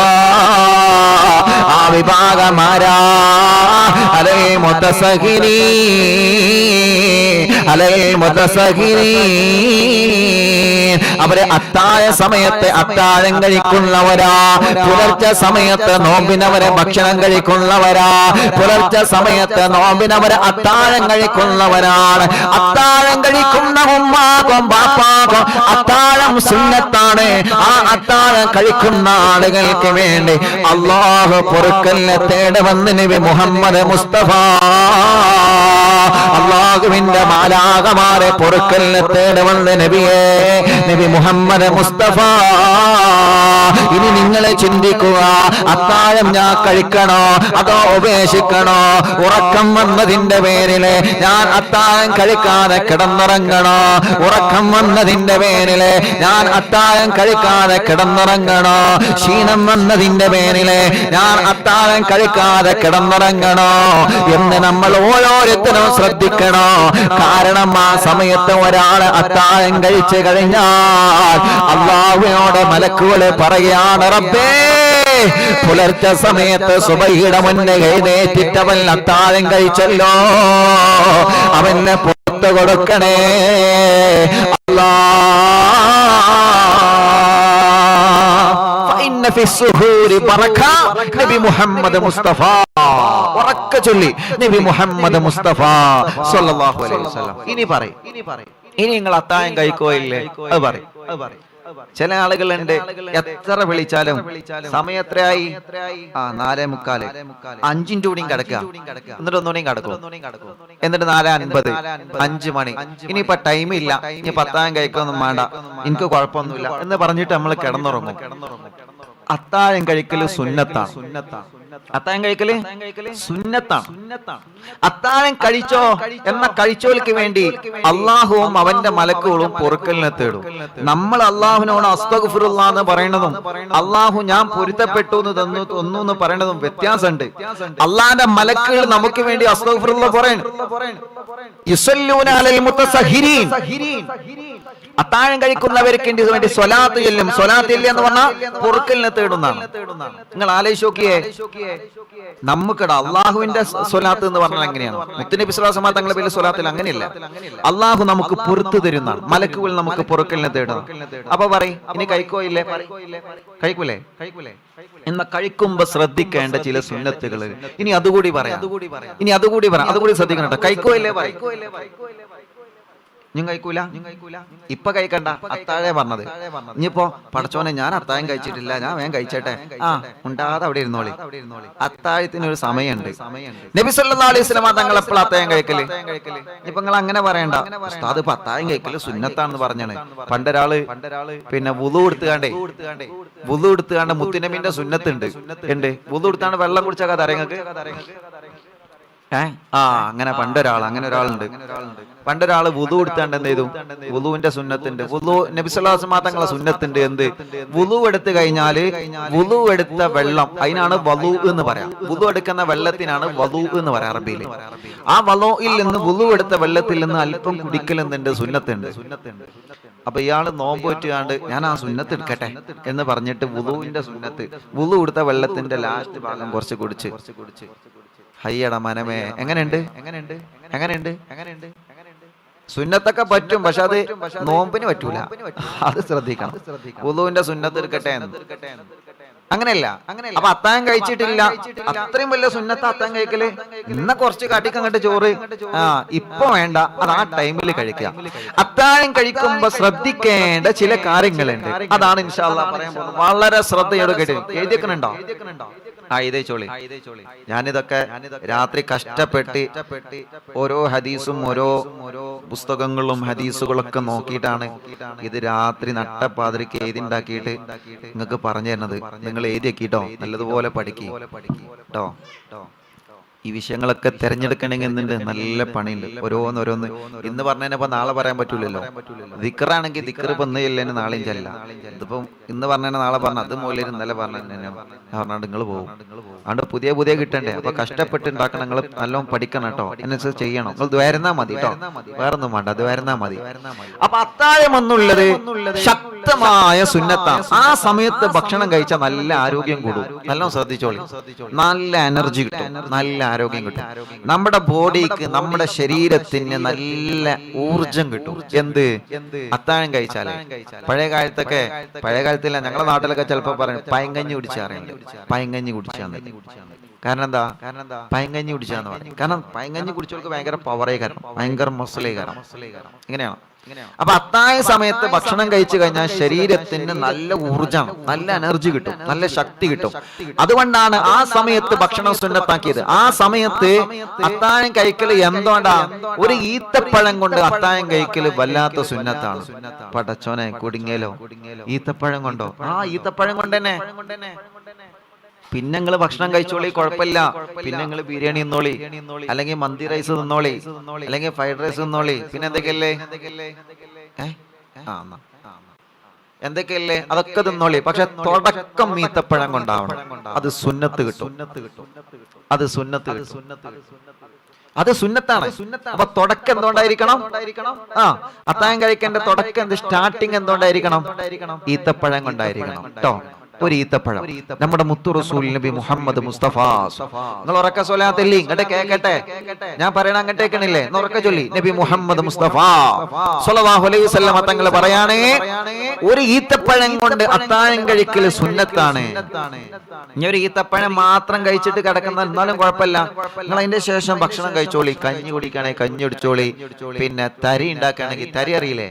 ആ വിഭാഗമാരാ? അലൽ മുതസഹിരീൻ, അവര് അത്താഴ സമയത്ത് അത്താഴം കഴിക്കുന്നവരാ. പുലർച്ചെ സമയത്ത് നോമ്പിനവരെ ഭക്ഷണം കഴിക്കുന്നവരാ. പുലർച്ചെ സമയത്ത് നോമ്പിനവരെ അത്താഴം കഴിക്കുന്നവരാണ്. അത്താഴം കഴിക്കുന്ന ഉമ്മാക്കും ബാപ്പാക്കും അത്താഴം സുന്നത്താണ്. ആ അത്താഴം കഴിക്കുന്ന ആളുകൾക്ക് വേണ്ടി അല്ലാഹു പൊറുക്കല്ല തേടുമെന്ന് നബി മുഹമ്മദ് മുസ്തഫ. അല്ലാഹുവിന്റെ മാലാഖമാരെ പൊറുക്കല്ല തേടുമെന്ന് നബി മുഹമ്മദ് മുസ്തഫ. ഇനി നിങ്ങളെ ചിന്തിക്കുക, അത്താഴം ഞാൻ കഴിക്കണോ അതോ ഉപേക്ഷിക്കണോ? ഉറക്കം വന്നതിന്റെ പേരില് ഞാൻ അത്താഴം കഴിക്കാതെ കിടന്നുറങ്ങണോ? ഉറക്കം വന്നതിന്റെ പേരില് ഞാൻ അത്താഴം കഴിക്കാതെ കിടന്നുറങ്ങണോ? ക്ഷീണം വന്നതിന്റെ പേരില് ഞാൻ അത്താഴം കഴിക്കാതെ കിടന്നുറങ്ങണോ എന്ന് നമ്മൾ ഓരോരുത്തരും ശ്രദ്ധിക്കണോ. കാരണം ആ സമയത്ത് ഒരാൾ അത്താഴം കഴിച്ചു കഴിഞ്ഞാൽ അല്ലാഹുവിനോട് മലക്കുകള് പറയാണ്, റബ്ബേ, പുലർച്ചെ സമയത്ത് സുബഹിയുടെ മുന്നേ എഴുന്നേറ്റിട്ടവൻ അത്താഴം കഴിച്ചല്ലോ, അവന് പുറത്തു കൊടുക്കണേ അല്ലാഹ്. നബി മുഹമ്മദ് മുസ്തഫ ഉറക്കെ ചൊല്ലി, നബി മുഹമ്മദ് മുസ്തഫ സല്ലല്ലാഹു അലൈഹി വസല്ലം. ഇനി നിങ്ങൾ അത്താഴം കഴിക്കോ ഇല്ലേ? അത് പറയും. ചില ആളുകളുണ്ട്, എത്ര വിളിച്ചാലും സമയം എത്രയായി? 4:45, 5 കൂടിയും കിടക്കുക, എന്നിട്ട് ഒന്നുകൂടിയും കിടക്കും, എന്നിട്ട് 4:50, 5 മണി, ഇനിയിപ്പൊ ടൈമില്ല, ഇനി അത്താഴം കഴിക്കൊന്നും വേണ്ട, എനിക്ക് കുഴപ്പമൊന്നുമില്ല എന്ന് പറഞ്ഞിട്ട് നമ്മൾ കിടന്നുറങ്ങും. അത്താഴം കഴിക്കല് സുന്നത്താണ്. അത്താഴം കഴിക്കല് സുന്നത്താണ്. അത്താഴം കഴിച്ചോ എന്ന കഴിച്ചോൽക്ക് വേണ്ടി അള്ളാഹുവും അവന്റെ മലക്കുകളും പൊറുക്കലിനെ തേടും. നമ്മൾ അള്ളാഹുവിനോട് അസ്തഗ്ഫിറുല്ലാഹ് എന്ന് പറയണതും അള്ളാഹു ഞാൻ പൊരുത്തപ്പെട്ടു എന്ന് പറയണതും വ്യത്യാസമുണ്ട്. അള്ളാഹിന്റെ മലക്കുകൾ നമുക്ക് വേണ്ടി അസ്തഗ്ഫിറുല്ലാഹ് പറയണം. യുസല്ലൂന അലൽ മുതസഹിരീൻ, അത്താഴം കഴിക്കുന്നവർക്ക് വേണ്ടി സ്വലാത്ത് ചൊല്ലും. സ്വലാത്ത് ചൊല്ലുക എന്ന് പറഞ്ഞാൽ പൊറുക്കലിനെ തേടുന്നതാണ്. നിങ്ങൾ ആലോചിച്ച് നോക്കിയേ, നമുക്കിടെ അള്ളാഹുവിന്റെ സ്വലാത്ത് എന്ന് പറഞ്ഞാൽ എങ്ങനെയാണ്? മുത്തുനബി സ്വല്ലല്ലാഹു അലൈഹി വസല്ലം തങ്ങളുടെ പേരിൽ സ്വലാത്തിൽ അങ്ങനെയല്ല. അള്ളാഹു നമുക്ക് പൊറുത്തു തരുന്നതാണ്, മലക്കുകൾ നമുക്ക് പൊറുക്കലിനെ തേടുന്നു. അപ്പൊ പറയും, ഇനി കഴിക്കോ ഇല്ലേ? കഴിക്കൂലേ? എന്ന കഴിക്കുമ്പോ ശ്രദ്ധിക്കേണ്ട ചില സുന്നത്തുകൾ ഇനി അതുകൂടി പറയാം. അതുകൂടി ശ്രദ്ധിക്കണം കേട്ടോ. കഴിക്കോ ഇല്ലേ? ഞാൻ കഴിക്കൂല, ഇപ്പൊ കഴിക്കണ്ട, അത്താഴേ പറഞ്ഞത്. ഇനിയിപ്പോ പടച്ചോനെ ഞാൻ അത്താഴം കഴിച്ചിട്ടില്ല, ഞാൻ വേഗം കഴിച്ചേട്ടെ, ഉണ്ടാതെ അവിടെ ഇരുന്നോളി. അത്താഴത്തിനൊരു സമയമുണ്ട്. നബി സല്ലല്ലാഹു അലൈഹി വസല്ലം തങ്ങൾ എപ്പോഴും അത്താഴം കഴിക്കല്? ഇപ്പൊ നിങ്ങൾ അങ്ങനെ പറയണ്ട, ഉസ്താദ് ഇപ്പൊ അത്താഴം കഴിക്കല് സുന്നത്താണെന്ന് പറഞ്ഞാണ്. പണ്ടൊരാള് പിന്നെ വുളു എടുത്തുകാണ്ട് മുത്തുനബിന്റെ സുന്നത്തുണ്ട്. വുളു എടുത്താണ്ട് വെള്ളം കുടിച്ചാൽ തരങ്ങൾക്ക് അങ്ങനെ ഒരാളുണ്ട്. പണ്ടൊരാള് വുളു എടുത്താണ്ട് എന്ത് ചെയ്തു? വുളുവിന്റെ സുന്നത്തുണ്ട്. വുളു നബി സല്ലല്ലാഹു അലൈഹി വസല്ലം തങ്ങളെ സുന്നത്തുണ്ട്. എന്ത്? വുളു എടുത്തു കഴിഞ്ഞാല് വുളു എടുത്ത വെള്ളം, അതിനാണ് വളു എന്ന് പറയാം. വുളു എടുക്കുന്ന വെള്ളത്തിനാണ് വളു എന്ന് പറയാം അറബിയില്. ആ വളുയിൽ നിന്ന്, വുളു എടുത്ത വെള്ളത്തിൽ നിന്ന് അല്പം കുടിക്കലെന്നുണ്ട്, സുന്നത്തുണ്ട്. അപ്പൊ ഇയാള് നോമ്പ് വെച്ചുകാണ്ട് ഞാൻ ആ സുന്നത്ത് എടുക്കട്ടെ എന്ന് പറഞ്ഞിട്ട് വുളുവിന്റെ സുന്നത്ത്, വുളു എടുത്ത വെള്ളത്തിന്റെ ലാസ്റ്റ് ഭാഗം കുറച്ച് കുടിച്ച്, ഹയ്യട മനമേ, എങ്ങനെയുണ്ട്? സുന്നത്തൊക്കെ പറ്റും, പക്ഷെ അത് നോമ്പിന് പറ്റൂല. അത് ശ്രദ്ധിക്കണം. വുളുവിന്റെ സുന്നത്ത് എടുക്കട്ടെ. അങ്ങനെയല്ല. അപ്പൊ അത്താഴം കഴിച്ചിട്ടില്ല, അത്രയും വലിയ സുന്നത്ത് അത്താഴം കഴിക്കല്. ഇന്ന കുറച്ച് കാട്ടിക്കങ്ങട്ട് ചോറ് ഇപ്പൊ വേണ്ട, അത് ആ ടൈമിൽ കഴിക്കുക. അത്താഴം കഴിക്കുമ്പോ ശ്രദ്ധിക്കേണ്ട ചില കാര്യങ്ങളുണ്ട്. അതാണ് ഇൻഷാ അല്ലാഹ് പറയാൻ പോകുന്നത്. വളരെ ശ്രദ്ധയോടെ കേട്ട് എഴുതിക്കണുണ്ടോ? എഴുതിച്ചോളി. ഞാനിതൊക്കെ രാത്രി കഷ്ടപ്പെട്ട് ഓരോ ഹദീസും ഓരോ പുസ്തകങ്ങളും ഹദീസുകളൊക്കെ നോക്കിയിട്ടാണ് ഇത് രാത്രി നട്ടപ്പാതിരിക്ക് എഴുതിണ്ടാക്കിയിട്ട് നിങ്ങൾക്ക് പറഞ്ഞു തരുന്നത്. നിങ്ങൾ എഴുതിയാക്കിട്ടോ, നല്ലതുപോലെ പഠിക്കും കേട്ടോ. ഈ വിഷയങ്ങളൊക്കെ തിരഞ്ഞെടുക്കണമെങ്കിൽ എന്തുണ്ട്, നല്ല പണിയുണ്ട്. ഓരോന്ന് ഇന്ന് പറഞ്ഞതിനിപ്പോ നാളെ പറയാൻ പറ്റൂലല്ലോ. ദിക്റാണെങ്കിൽ ദിക്ർ ഇപ്പൊ ഇന്ന് ചെല്ലേന് നാളെയും ചെല്ല. ഇതിപ്പം ഇന്ന് പറഞ്ഞതിനെ നാളെ പറഞ്ഞ അത് മൂലം ഇന്നലെ പറഞ്ഞാണ്ട് നിങ്ങൾ പോകും. അതുകൊണ്ട് പുതിയ കിട്ടണ്ടേ. അപ്പൊ കഷ്ടപ്പെട്ട് ഉണ്ടാക്കണം. നിങ്ങൾ നല്ലോണം പഠിക്കണം കേട്ടോ, അതിനനുസരിച്ച് ചെയ്യണം. നിങ്ങൾ ദ്വാരുന്നാ മതി കേട്ടോ, വേറൊന്നും വേണ്ട, ദ്വാരുന്നാ മതി. അപ്പൊ അത്താഴം എന്നുള്ളത് ശക്തമായ സുന്നത്താണ്. ആ സമയത്ത് ഭക്ഷണം കഴിച്ചാൽ നല്ല ആരോഗ്യം കൂടും. നല്ലോണം ശ്രദ്ധിച്ചോളി. നല്ല എനർജി കിട്ടും, നല്ല ആരോഗ്യം കിട്ടും. നമ്മുടെ ബോഡിക്ക്, നമ്മുടെ ശരീരത്തിന് നല്ല ഊർജം കിട്ടും. എന്ത്? അത്താഴം കഴിച്ചാലേ. പഴയ കാലത്തില്ല, ഞങ്ങളുടെ നാട്ടിലൊക്കെ ചിലപ്പോ പറയും പയങ്കഞ്ഞി കുടിച്ചാറുണ്ട്. പയങ്കഞ്ഞി കുടിച്ചാന്ന്. കാരണം എന്താ? പയങ്കഞ്ഞി കുടിച്ചാന്ന് പറയും. കാരണം പയങ്കഞ്ഞി കുടിച്ചവർക്ക് ഭയങ്കര പവറേ കാരണം, ഭയങ്കര മസിലേ കാരണം. ഇങ്ങനെയാണ്. അപ്പൊ അത്താഴ സമയത്ത് ഭക്ഷണം കഴിച്ചു കഴിഞ്ഞാൽ ശരീരത്തിന് നല്ല ഊർജം, നല്ല എനർജി കിട്ടും, നല്ല ശക്തി കിട്ടും. അതുകൊണ്ടാണ് ആ സമയത്ത് ഭക്ഷണം സുന്നത്താക്കിയത്. ആ സമയത്ത് അത്താഴം കഴിക്കല് എന്തുകൊണ്ടാ? ഒരു ഈത്തപ്പഴം കൊണ്ട് അത്താഴം കഴിക്കല് വല്ലാത്ത സുന്നത്താണ്. പടച്ചോനെ കുടുങ്ങിയല്ലോ, ഈത്തപ്പഴം കൊണ്ടോ? ഈത്തപ്പഴം കൊണ്ട് തന്നെ. പിന്നെ നിങ്ങൾ ഭക്ഷണം കഴിച്ചോളി, കുഴപ്പമില്ല. പിന്നെ നിങ്ങൾ ബിരിയാണി തിന്നോളി, അല്ലെങ്കിൽ മന്തി റൈസ് തിന്നോളി, അല്ലെങ്കിൽ ഫ്രൈഡ് റൈസ് തിന്നോളി. പിന്നെ എന്തൊക്കെയല്ലേ അതൊക്കെ തിന്നോളി. പക്ഷെ തുടക്കം ഈത്തപ്പഴം കൊണ്ടാവണം. അത് സുന്നത്ത് കിട്ടും. അത് സുന്നത്താണ്. അപ്പൊ തുടക്കം എന്തുകൊണ്ടായിരിക്കണം? അത്താഴം കഴിക്കേണ്ട തുടക്കം സ്റ്റാർട്ടിങ് എന്തുകൊണ്ടായിരിക്കണം? ഈത്തപ്പഴം കൊണ്ടായിരിക്കണം കേട്ടോ. ഒരു ഈത്തപ്പഴം. നമ്മുടെ മുത്തു റസൂൽ നബി മുഹമ്മദ് മുസ്തഫ. നിങ്ങൾ ഉറക്ക സ്വലാത്തില്ലേ? ഇങ്ങോട്ട് കേക്കട്ടെ, ഞാൻ പറയണ അങ്ങോട്ടേക്കണില്ലേ? ഉറക്ക ചൊല്ലി. നബി മുഹമ്മദ് മുസ്തഫ സ്വല്ലല്ലാഹു അലൈഹി വസല്ലം തങ്ങൾ പറയാണ്, ഒരു ഈത്തപ്പഴം കൊണ്ട് അത്താഴം കഴിക്കൽ സുന്നത്താണ്. ഇനി ഒരു ഈത്തപ്പഴം മാത്രം കഴിച്ചിട്ട് കിടക്കുന്ന എന്നാലും കുഴപ്പമില്ല. നിങ്ങൾ അതിന്റെ ശേഷം ഭക്ഷണം കഴിച്ചോളി. കഞ്ഞി കുടിക്കുകയാണെങ്കിൽ കഞ്ഞി കുടിച്ചോളി. പിന്നെ തരി ഉണ്ടാക്കുകയാണെങ്കിൽ, തരി അറിയില്ലേ?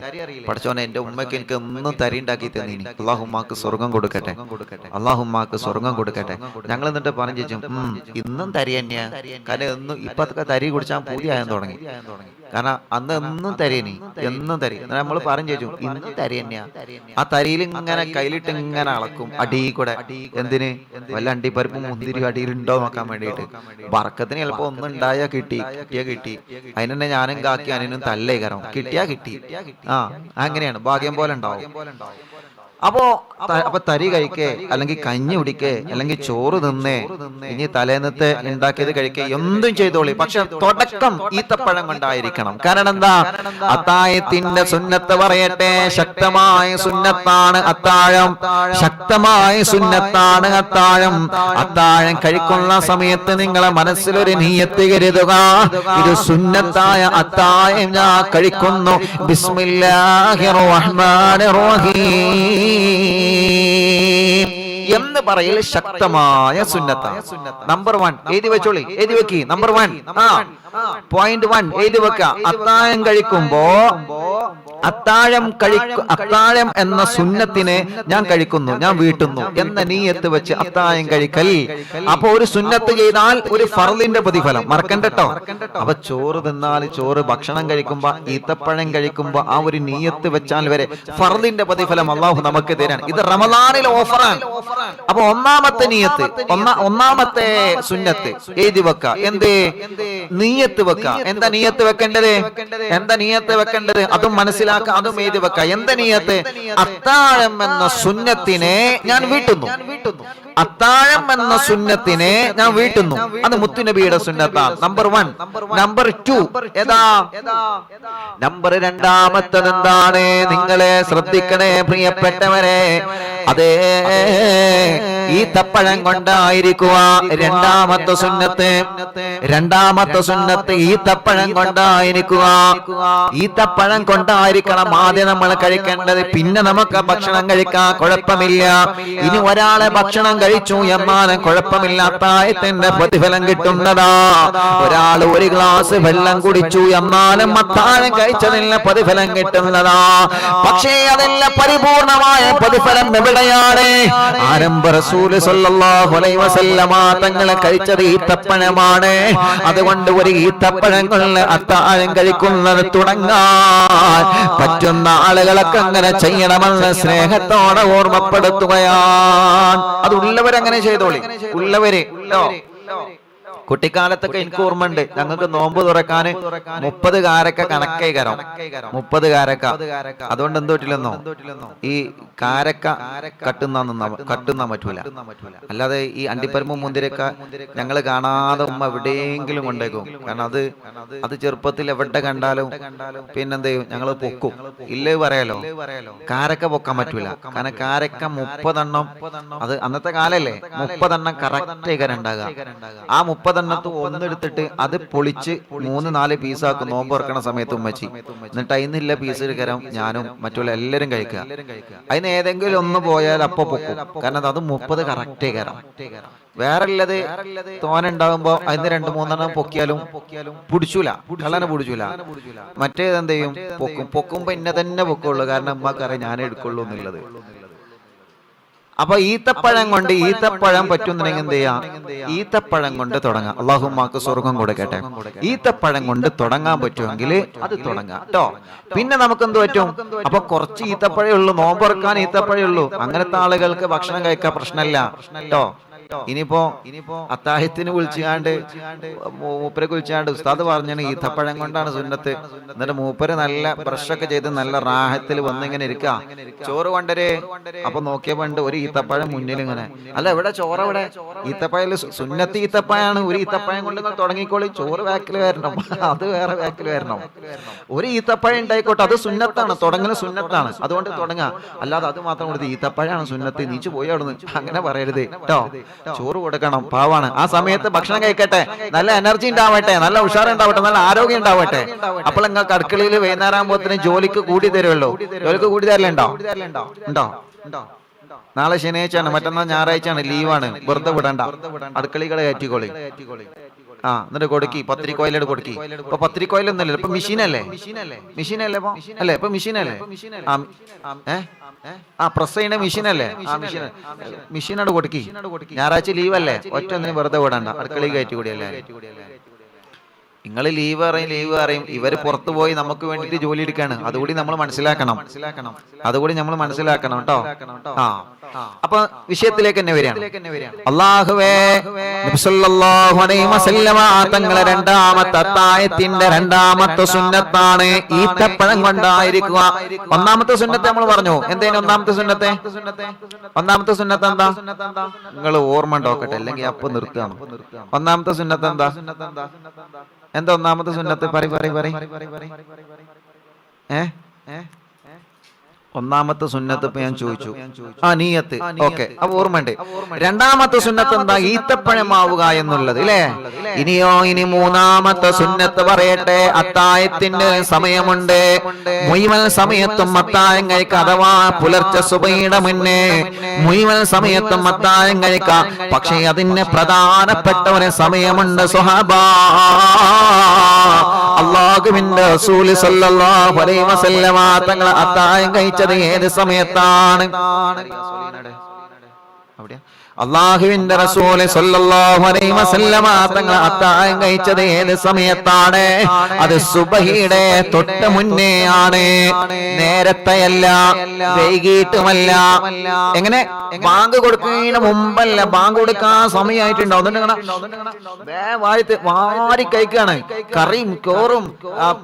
പഠിച്ചോനെ, എന്റെ ഉമ്മയ്ക്ക് എനിക്ക് ഒന്നും തരി ഉണ്ടാക്കി തന്നീനി. അല്ലാഹുമ്മാക്ക് സ്വർഗം കൊടുക്കട്ടെ, അല്ലാഹുമ്മാക്ക് സ്വർഗം കൊടുക്കട്ടെ. ഞങ്ങൾ എന്നിട്ട് പറഞ്ഞു ഇന്നും തരി തന്നെയാ. കാരണം എന്നും ഇപ്പത്തൊക്കെ തരി കുടിച്ചാൽ പൂതിയായാൻ തുടങ്ങി. കാരണം അന്ന് എന്നും തരിയനി, എന്നും തരി. നമ്മൾ പറഞ്ഞു ഇന്നും തരി തന്നെയാ. ആ തരിയിൽ ഇങ്ങനെ കയ്യിലിട്ട് ഇങ്ങനെ അളക്കും അടിയിൽ കൂടെ. എന്തിന്? വല്ല അണ്ടിപ്പരിപ്പും മുന്തിരി അടിയിലുണ്ടോ നോക്കാൻ വേണ്ടിയിട്ട്. ബർക്കത്തിന് ചിലപ്പോ ഒന്നും ഉണ്ടായാ കിട്ടി, കിട്ടി. അതിനെന്നെ ഞാനും കാക്കി അതിനും തല്ലേ കയറും. കിട്ടിയാ കിട്ടി. അങ്ങനെയാണ്, ഭാഗ്യം പോലെ ഉണ്ടാവും. അപ്പൊ തരി കഴിക്കേ, അല്ലെങ്കിൽ കഞ്ഞി കുടിക്കേ, അല്ലെങ്കിൽ ചോറ് തിന്നേ, ഇനി തലേന്നത്തെ ഉണ്ടാക്കിയത് കഴിക്കേ, എന്തും ചെയ്തോളി. പക്ഷെ തുടക്കം ഈത്തപ്പഴം കൊണ്ടായിരിക്കണം. കാരണം എന്താ? അത്താഴത്തിന്റെ സുന്നത്ത് പറയട്ടെ, ശക്തമായ സുന്നത്താണ് അത്താഴം. ശക്തമായ സുന്നത്താണ് അത്താഴം. അത്താഴം കഴിക്കുന്ന സമയത്ത് നിങ്ങളെ മനസ്സിലൊരു നിയ്യത്ത് കരുതുക, ഇത് സുന്നത്തായ അത്താഴം ഞാൻ കഴിക്കുന്നു. ബിസ്മില്ലാഹിർ റഹ്മാനിർ റഹീം എന്ന് പറയൽ ശക്തമായ സുന്നത്താണ്. നമ്പർ 1 എഴുതി വെച്ചോളി, എഴുതി വെക്കി. നമ്പർ 1 പോയിന്റ് 1 എഴുതി വെക്ക. അത്താഴം കഴിക്കുമ്പോ അത്താഴം എന്ന സുന്നത്തിനെ ഞാൻ കഴിക്കുന്നു, ഞാൻ വീട്ടുന്നു എന്ന നീയത്ത് വെച്ച് അത്താഴം കഴിക്കൽ. അപ്പൊ ഒരു സുന്നത്ത് ചെയ്താൽ ഒരു ഫർളിന്റെ പ്രതിഫലം മറക്കണ്ടോ. അപ്പൊ ചോറ് തിന്നാൽ, ചോറ് ഭക്ഷണം കഴിക്കുമ്പോ, ഈത്തപ്പഴം കഴിക്കുമ്പോ ആ ഒരു നീയത്ത് വെച്ചാൽ വരെ ഫർളിന്റെ പ്രതിഫലം അള്ളാഹു നമുക്ക് തരാൻ. ഇത് റമദാനിലെ ഓഫറാണ്. അപ്പൊ ഒന്നാമത്തെ നീയത്ത്, ഒന്നാമത്തെ സുന്നത്ത് എഴുതി വെക്ക. എന്ത്? നീയത്ത് വെക്ക. എന്താ നീയത്ത് വെക്കേണ്ടത്? അതും മനസ്സിലാക്കുക, അതും എഴുതി വെക്ക. എന്താ നീയത്ത്? അത്താഴം എന്ന സുന്നത്തിനെ ഞാൻ വീട്ടുന്നു. അത്താഴം എന്ന സുന്നത്തിനെ ഞാൻ വീട്ടുന്നു. അത് മുത്തുനബിയുടെ സുന്നത്താണ്. നമ്പർ 1. നമ്പർ 2 ഏതാ? നമ്പർ 2 എന്താണ്? നിങ്ങളെ ശ്രദ്ധിക്കണേ പ്രിയപ്പെട്ടവരെ. അതേ, ഈത്തപ്പഴം കൊണ്ടായിരിക്കുക രണ്ടാമത്തെ സുന്നത്ത്. രണ്ടാമത്തെ സുന്നത്ത് ഈത്തപ്പഴം കൊണ്ടായിരിക്കുക. ഈത്തപ്പഴം കൊണ്ടായിരിക്കണം ആദ്യം നമ്മൾ കഴിക്കേണ്ടത്. പിന്നെ നമുക്ക് ഭക്ഷണം കഴിക്കാൻ കുഴപ്പമില്ല. ഇനി ഒരാളെ ഭക്ഷണം കഴിച്ചു എന്നാലും കുഴപ്പമില്ല, അത്താഴത്തിന്റെ പ്രതിഫലം കിട്ടുന്നതാ. ഒരാൾ ഒരു ഗ്ലാസ് വെള്ളം കുടിച്ചു എന്നാലും അത്താഴം കഴിച്ചതിന് പ്രതിഫലം കിട്ടുന്നതാ. പക്ഷേ അതെല്ലാം പരിപൂർണമായ പ്രതിഫലം എവിടെയാണ്? ആരംഭ റസൂൽ സല്ലല്ലാഹു അലൈഹി വസല്ലമ തങ്ങളെ കഴിച്ചത് ഈത്തപ്പഴമാണ്. അതുകൊണ്ട് ഒരു ഈത്തപ്പഴം കൊണ്ട് അത്താഴം കഴിക്കുന്നത് തുടങ്ങാൻ പറ്റുന്ന ആളുകളൊക്കെ അങ്ങനെ ചെയ്യണമെന്ന് സ്നേഹത്തോടെ ഓർമ്മപ്പെടുത്തുകയാണ്. അതുള്ളവരങ്ങനെ ചെയ്തോളി. ഉള്ളവര് കുട്ടിക്കാലത്തൊക്കെ എനിക്ക് ഓർമ്മയുണ്ട്, ഞങ്ങൾക്ക് നോമ്പ് തുറക്കാൻ 30 കാരക്ക കണക്കേകരം. 30 കാരക്ക. അതുകൊണ്ട് എന്തോ പറ്റില്ലെന്നോ, ഈ കാരക്ക കട്ടുന്ന പറ്റൂല. അല്ലാതെ ഈ അണ്ടിപ്പരിമ്പും മുന്തിരിയൊക്കെ ഞങ്ങൾ കാണാതെ ഉമ്മ എവിടെയെങ്കിലും കൊണ്ടേക്കും. കാരണം അത് ചെറുപ്പത്തിൽ എവിടെ കണ്ടാലും പിന്നെന്ത് ചെയ്യും, ഞങ്ങൾ പൊക്കും. ഇല്ലേ പറയാലോ, കാരക്ക പൊക്കാൻ പറ്റൂല. കാരണം കാരക്ക 30 എണ്ണം, അത് അന്നത്തെ കാലല്ലേ, 30 എണ്ണം കറക്റ്റ് ഏകരം ഉണ്ടാകുക. ആ 30 എണ്ണത്ത് ഒന്നെടുത്തിട്ട് അത് പൊളിച്ച് 3-4 പീസാക്കും നോമ്പ് തുറക്കണ സമയത്ത് ഉമ്മച്ചി. എന്നിട്ട് അതിന്നില്ല പീസ് എടുക്കരം ഞാനും മറ്റുള്ള എല്ലാവരും കഴിക്കുക. അതിന് ഏതെങ്കിലും ഒന്ന് പോയാൽ അപ്പൊ പൊക്കും. കാരണം അത് 30 കറക്റ്റ് കയറാം. വേറെ ഉള്ളത് തോനുണ്ടാകുമ്പോ അതിന് 2-3 പൊക്കിയാലും പിടിച്ചൂല, കള്ളനെ പിടിച്ചൂല. മറ്റേത് എന്ത് ചെയ്യും, പൊക്കുമ്പോ ഇന്നെ തന്നെ പൊക്കുള്ളൂ. കാരണം ഉമ്മക്കറിയാം ഞാനേ എടുക്കുള്ളൂ എന്നുള്ളത്. അപ്പൊ ഈത്തപ്പഴം കൊണ്ട് ഈത്തപ്പഴം പറ്റുന്നുണ്ടെങ്കിൽ എന്ത് ചെയ്യാം, ഈത്തപ്പഴം കൊണ്ട് തുടങ്ങാം. അള്ളാഹുമ്മാക്ക് സ്വർഗം കൊടുക്കട്ടെ. ഈത്തപ്പഴം കൊണ്ട് തുടങ്ങാൻ പറ്റുമെങ്കിൽ അത് തുടങ്ങാം കേട്ടോ. പിന്നെ നമുക്ക് എന്ത് പറ്റും, അപ്പൊ കുറച്ച് ഈത്തപ്പഴേ ഉള്ളൂ, നോമ്പുറക്കാൻ ഈത്തപ്പഴേ ഉള്ളൂ, അങ്ങനത്തെ ആളുകൾക്ക് ഭക്ഷണം കഴിക്കാൻ പ്രശ്നമില്ല കേട്ടോ. ഇനിയിപ്പോ അത്താഴത്തിന് വിളിച്ചാണ്ട് മൂപ്പരെ വിളിച്ചാണ്ട് ഉസ്താദ് പറഞ്ഞാണ് ഈത്തപ്പഴം കൊണ്ടാണ് സുന്നത്ത്. എന്നിട്ട് മൂപ്പര് നല്ല ബ്രഷൊക്കെ ചെയ്ത് നല്ല റാഹത്തിൽ വന്നിങ്ങനെ ഇരിക്കുക. ചോറ് കൊണ്ടര്. അപ്പൊ നോക്കിയപ്പോ ഉണ്ട് ഒരു ഈത്തപ്പഴം മുന്നിൽ ഇങ്ങനെ. അല്ല എവിടെ ചോറ്, എവിടെ ഈത്തപ്പഴം? സുന്നത്ത് ഈത്തപ്പഴമാണ്. ഒരു ഈത്തപ്പഴം കൊണ്ട് തുടങ്ങിക്കോളി, ചോറ് ബാക്കിൽ വരണം, അത് വേറെ ബാക്കിൽ വരണം. ഒരു ഈത്തപ്പഴം ഉണ്ടായിക്കോട്ടെ, അത് സുന്നത്താണ്, തുടങ്ങുന്ന സുന്നത്താണ്, അതുകൊണ്ട് തുടങ്ങാം. അല്ലാതെ അത് മാത്രം കൊടുത്ത് ഈത്തപ്പഴമാണ് സുന്നത്ത്, നീച്ചു പോയി അവിടുന്ന് അങ്ങനെ പറയരുത് കേട്ടോ. ചോറ് കൊടുക്കണം, പാവാണ്. ആ സമയത്ത് ഭക്ഷണം കഴിക്കട്ടെ, നല്ല എനർജി ഉണ്ടാവട്ടെ, നല്ല ഉഷാറുണ്ടാവട്ടെ, നല്ല ആരോഗ്യം ഉണ്ടാവട്ടെ. അപ്പോൾ നിങ്ങൾക്ക് അടുക്കളയിൽ വൈകുന്നേരം ആകുമ്പോഴത്തേനും ജോലിക്ക് കൂടി തരുമല്ലോ. ജോലിക്ക് കൂടി തരലുണ്ടോ? ഉണ്ടോ? നാളെ ശനിയാഴ്ചയാണ്, മറ്റന്നാൾ ഞായറാഴ്ചയാണ്, ലീവാണ്. വെറുതെ വിടണ്ട, അടുക്കളകളെ കയറ്റിക്കോളി. എന്നിട്ട് കൊടുക്കി, പത്രിക്കോയിലോട് കൊടുക്കി. ഇപ്പൊ പത്രിക്കോയിലൊന്നുമല്ലോ, ഇപ്പൊ മെഷീനല്ലേ? മെഷീനല്ലേ അല്ലേ? ഇപ്പൊ മെഷീനല്ലേ? പ്രസ് ചെയ്യണ മെഷീനല്ലേ? മെഷീനോട് കൊടുക്കി. ഞായറാഴ്ച ലീവല്ലേ, ഒറ്റ ഒന്നിനും വെറുതെ വിടണ്ട, അടുക്കളയിൽ കയറ്റി കൂടിയല്ലേ. നിങ്ങൾ ലീവ് അറിയും, ഇവര് പുറത്തു പോയി നമുക്ക് വേണ്ടിട്ട് ജോലി എടുക്കാണ്. അതുകൂടി നമ്മൾ മനസ്സിലാക്കണം കേട്ടോ. അപ്പൊ വിഷയത്തിലേക്ക് തന്നെ വരികയാണ്. അല്ലാഹുവേ, നബി സല്ലല്ലാഹു അലൈഹി വസല്ലമ തങ്ങളെ രണ്ടാമത്തെ അത്താഴത്തിന്റെ രണ്ടാമത്തെ സുന്നത്താണ് ഈത്തപ്പഴം കൊണ്ടായിരിക്കുക. ഒന്നാമത്തെ സുന്നത്ത് നമ്മൾ പറഞ്ഞു. എന്തേലും ഒന്നാമത്തെ സുന്നത്ത് എന്താ? നിങ്ങൾ ഓർമ്മ ഉണ്ടാക്കട്ടെ, അല്ലെങ്കിൽ അപ്പൊ നിർത്തുകയാണ്. ഒന്നാമത്തെ സുന്നത്ത് എന്താ? ഒന്നാമത്തെ സുന്നത്ത്? ഒന്നാമത്തെ സുന്നത്ത് ഇപ്പൊ ഞാൻ ചോദിച്ചു, നീയത്ത്. ഓക്കെ, അപ്പൊ ഓർമ്മയുണ്ട്. രണ്ടാമത്തെ സുന്നത്ത് എന്താ? ഈത്തപ്പഴമാവുക എന്നുള്ളത് അല്ലേ? ഇനി മൂന്നാമത്തെ സുന്നത്ത് പറയട്ടെ. അത്താഴത്തിന്റെ സമയമുണ്ട്, മുഴുവൻ സമയത്തും അത്താഴം കഴിക്കുക. അഥവാ പുലർച്ചെ സുബഹിയുടെ മുന്നേ മുഴുവൻ സമയത്തും അത്താഴം കഴിക്കാം. പക്ഷേ അതിന് പ്രധാനപ്പെട്ട ഒരു സമയമുണ്ട് സ്വഹാബാ. അല്ലാഹുവിന്റെ റസൂൽ സല്ലല്ലാഹു അലൈഹി വസല്ലമ തങ്ങൾ അത്താഴം കഴിച്ചത് ഏത് സമയത്താണ്? അല്ലാഹുവിന്റെ റസൂൽ സല്ലല്ലാഹു അലൈഹി വസല്ലമ തങ്ങൾ അത്താഴം കഴിച്ചത് ഏത് സമയത്താണ്? അത് സുബഹിയുടെ തൊട്ട് മുന്നേ ആണ്, നേരത്തെയല്ല, വൈകിട്ടുമല്ല. എങ്ങനെ? ബാങ്ക് കൊടുക്കുന്നതിന് മുമ്പല്ല, ബാങ്ക് കൊടുക്കാൻ സമയമായിട്ടുണ്ടാവും. വാരി കഴിക്കാണ്. കറിയും ചോറും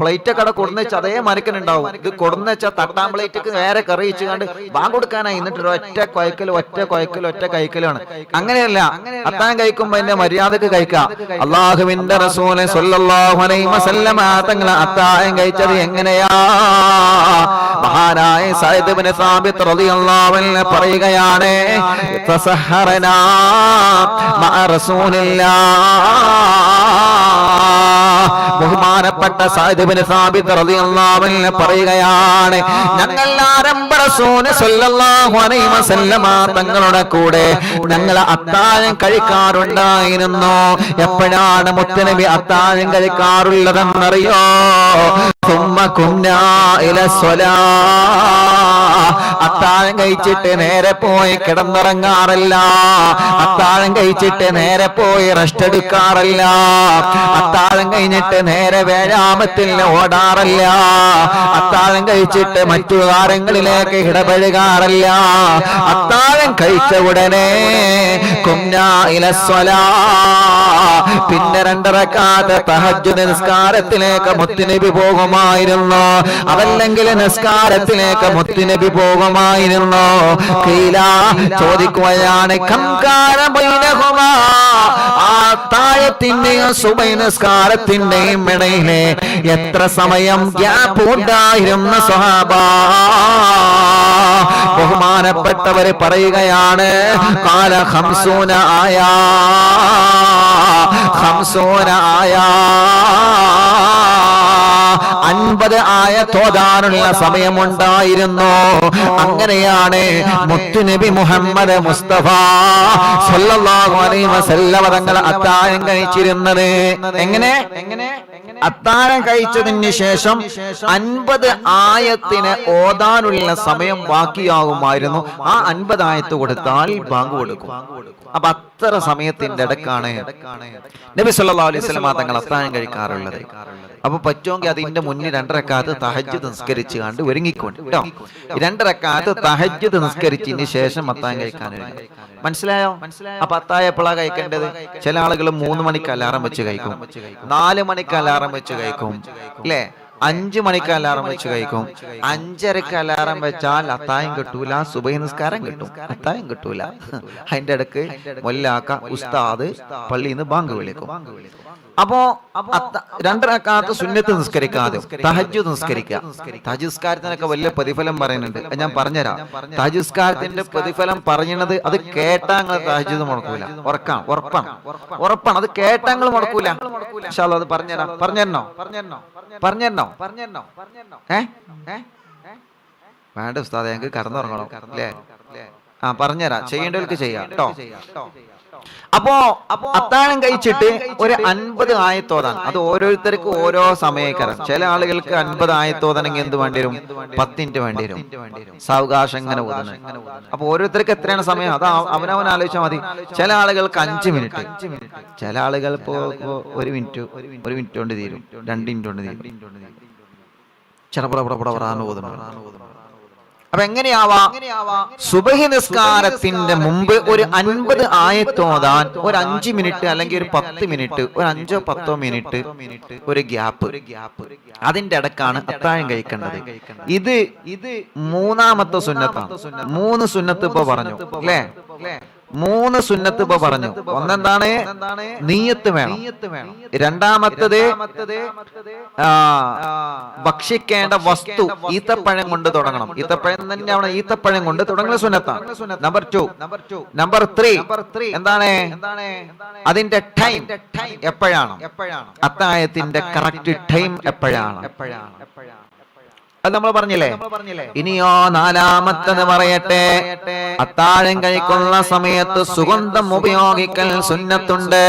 പ്ലേറ്റ് കട കൊടുന്ന് വെച്ചാൽ അതേ മരക്കനുണ്ടാവും. ഇത് കൊടുന്ന് വെച്ചാൽ തട്ടാൻ പ്ലേറ്റ് വേറെ കറി വെച്ചുകൊണ്ട് ബാങ്ക് കൊടുക്കാനായി. എന്നിട്ട് ഒറ്റ കുഴക്കലും ഒറ്റ കഴിക്കലാണ്. അങ്ങനെയല്ല, അത്താഴം കഴിക്കുമ്പോ അതിന്റെ മര്യാദക്ക് കഴിക്കാം. അള്ളാഹുവിന്റെ റസൂൽ സ്വല്ലല്ലാഹു അലൈഹി വസല്ലമ തങ്ങൾ അത്താഴം കഴിച്ചത് എങ്ങനെയാ? മഹാനായ സഅദ് ഇബ്നു സാബിത്ത് റളിയല്ലാഹു അൻഹു പറയുകയാണ്, തസഹറനാ മഅ റസൂലില്ലാഹ്. ബഹുമാനപ്പെട്ട സഅദ് ഇബ്നു സാബിത്ത് റളിയല്ലാഹു അൻഹു പറയുകയാണ്, ഞങ്ങൾ ആരംഭ റസൂൽ സ്വല്ലല്ലാഹു അലൈഹി വസല്ലമ തങ്ങളുടെ കൂടെ ഞങ്ങൾ അത്താഴം കഴിക്കാറുണ്ടായിരുന്നു. എപ്പോഴാണ് മുത്തുനബി അത്താഴം കഴിക്കാറുള്ളതെന്നറിയോ? അത്താഴം കഴിച്ചിട്ട് നേരെ പോയി കിടന്നുറങ്ങാറില്ല. അത്താഴം കഴിച്ചിട്ട് നേരെ പോയി റെസ്റ്റ് എടുക്കാറില്ല. അത്താഴം കഴിഞ്ഞിട്ട് നേരെ വ്യായാമത്തിൽ ഓടാറില്ല. അത്താഴം കഴിച്ചിട്ട് മറ്റു കാര്യങ്ങളിലേക്ക് ഇടപഴകാറില്ല. അത്താഴം കഴിച്ച ഉടനെ പിന്നെ 2 റക്അത്ത് തഹജ്ജുദ് നിസ്കാരത്തിലേക്ക് മുത്തുനബി പോകുമായിരുന്നു. അതല്ലെങ്കിൽ നിസ്കാരത്തിലേക്ക് മുത്തുനബി പോകുമായിരുന്നു. ചോദിക്കുകയാണ്, താഴത്തിന്റെയും സുബഹി നിസ്കാരത്തിന്റെയും ഇടയിലെ എത്ര സമയം ഗ്യാപ്പ് ഉണ്ടായിരുന്ന സ്വഹാബ? ബഹുമാനപ്പെട്ടവര് പറയുകയാണ്, കാല 50 ആയാ 50 ആയത്തോതാനുള്ള സമയമുണ്ടായിരുന്നു. അങ്ങനെയാണ് മുത്തുനബി മുഹമ്മദ് മുസ്തഫ സ്വല്ലല്ലാഹു അലൈഹി വസല്ലം തങ്ങൾ അത്താഴം കഴിച്ചിരുന്നത്. എങ്ങനെ? അത്താഴം കഴിച്ചതിന് ശേഷം 50 ആയത്തിന് ഓതാനുള്ള സമയം ബാക്കിയാകുമായിരുന്നു. ആ 50 ആയത്ത് കൊടുത്താൽ ബാങ്ക് കൊടുക്കും. അപ്പൊ അത്ര സമയത്തിന്റെ ഇടക്കാണ് നബി സല്ലല്ലാഹു അലൈഹി വസല്ലം തങ്ങൾ അത്താഴം കഴിക്കാറുള്ളത്. അപ്പൊ പറ്റുമെങ്കിൽ അതിന്റെ മുന്നിൽ 2 റക്അത്ത് തഹജ്ജുദ് നിസ്കരിച്ച് കണ്ട് ഒരുങ്ങിക്കൊണ്ട് കേട്ടോ. 2 റക്അത്ത് തഹജ്ജുദ് നിസ്കരിച്ചതിന് ശേഷം അത്താഴം കഴിക്കാൻ. മനസ്സിലായോ? അപ്പൊ അത്താഴം എപ്പോഴാ കഴിക്കേണ്ടത്? ചില ആളുകൾ 3 മണിക്ക് അലാറം വെച്ച് കഴിക്കും, 4 മണിക്ക് അലാറം വെച്ച് കഴിക്കും, അല്ലേ? 5 മണിക്ക് അലാറം വെച്ച് കഴിക്കും. 5:30ക്ക് അലാറം വെച്ചാൽ അത്താഴം കിട്ടൂല, സുബഹി നിസ്കാരം കിട്ടും, അത്താഴം കിട്ടൂല. അതിന്റെ ഇടക്ക് മൊല്ലാക്ക ഉസ്താദ് പള്ളിയിൽ നിന്ന് ബാങ്ക് വിളിക്കും. അപ്പോ 2 റക്അത്ത് സുന്നത്ത് നിസ്കരിക്കാതെ തഹജ്ജുദ് നിസ്കരിക്കുക. തഹജ്ജുദ് നിസ്കാരത്തിനൊക്കെ വലിയ പ്രതിഫലം പറയുന്നുണ്ട്, ഞാൻ പറഞ്ഞുതരാം. തഹജ്ജുദ് നിസ്കാരത്തിന്റെ പ്രതിഫലം പറയുന്നത് അത് കേട്ടാങ്ങൾ തഹജ്ജുദ് മുടക്കൂല. ഉറപ്പാണ് അത് കേട്ടാങ്ങൾ മുടക്കൂല. ഇൻഷാ അല്ലാഹ് അത് പറഞ്ഞുതരാം. പറഞ്ഞോ വേണ്ട ഉസ്താദേ, ഞങ്ങൾക്ക് കടന്നുറങ്ങണം അല്ലേ? പറഞ്ഞുതരാം, ചെയ്യേണ്ടവർക്ക് ചെയ്യാം കേട്ടോ. അപ്പോ അത്താഴം കഴിച്ചിട്ട് ഒരു 50 ആയത്തോതാൻ. അത് ഓരോരുത്തർക്കും ഓരോ സമയക്കരം. ചില ആളുകൾക്ക് 50 ആയത്തോതണെങ്കിൽ എന്ത് വേണ്ടി വരും? 10 മിനിറ്റ് വേണ്ടി വരും. സാവകാശം ഇങ്ങനെ ഓതണം. അപ്പൊ ഓരോരുത്തർക്ക് എത്രയാണ് സമയം? അത് അവനവൻ ആലോചിച്ചാൽ മതി. ചില ആളുകൾക്ക് 5 മിനിറ്റ്, ചില ആളുകൾ ഇപ്പോ 1 മിനിറ്റ് കൊണ്ട് തീരും, 2 മിനിറ്റ് കൊണ്ട് തീരും. ചെറുപ്പറാന്ന് ഓതണം. അപ്പൊ എങ്ങനെയാവാ? സുബഹി നിസ്കാരത്തിന്റെ മുമ്പ് ഒരു 50 ആയത്തോതാൻ ഒരു 5 മിനിറ്റ് അല്ലെങ്കിൽ ഒരു 10 മിനിറ്റ്, ഒരു 5-10 മിനിറ്റ് ഒരു ഗ്യാപ്പ്. അതിന്റെ ഇടക്കാണ് അത്താഴം കഴിക്കേണ്ടത്. ഇത് 3ാമത്തെ സുന്നത്താണ്. 3 സുന്നത്ത് ഇപ്പൊ പറഞ്ഞു അല്ലേ? 3 സുന്നത്ത് ഇപ്പൊ പറഞ്ഞു. ഒന്നെന്താണ്? നിയ്യത്ത് വേണം. രണ്ടാമത്തത് ഭക്ഷിക്കേണ്ട വസ്തു ഈത്തപ്പഴം കൊണ്ട് തുടങ്ങണം. ഈത്തപ്പഴം തന്നെ അവിടെ ഈത്തപ്പഴം കൊണ്ട് തുടങ്ങുന്ന സുന്നത്താണ്. നമ്പർ 2. നമ്പർ 3 എന്താണ്? അതിന്റെ ടൈം എപ്പോഴാണ്? അത്താഴത്തിന്റെ കറക്റ്റ് ടൈം എപ്പോഴാണ്? അത് നമ്മൾ പറഞ്ഞില്ലേ? ഇനിയോ 4ാമത്തേത് പറയട്ടെ. അത്താഴം കഴിക്കുന്ന സമയത്ത് സുഗന്ധം ഉപയോഗിക്കൽ സുന്നത്തുണ്ട്.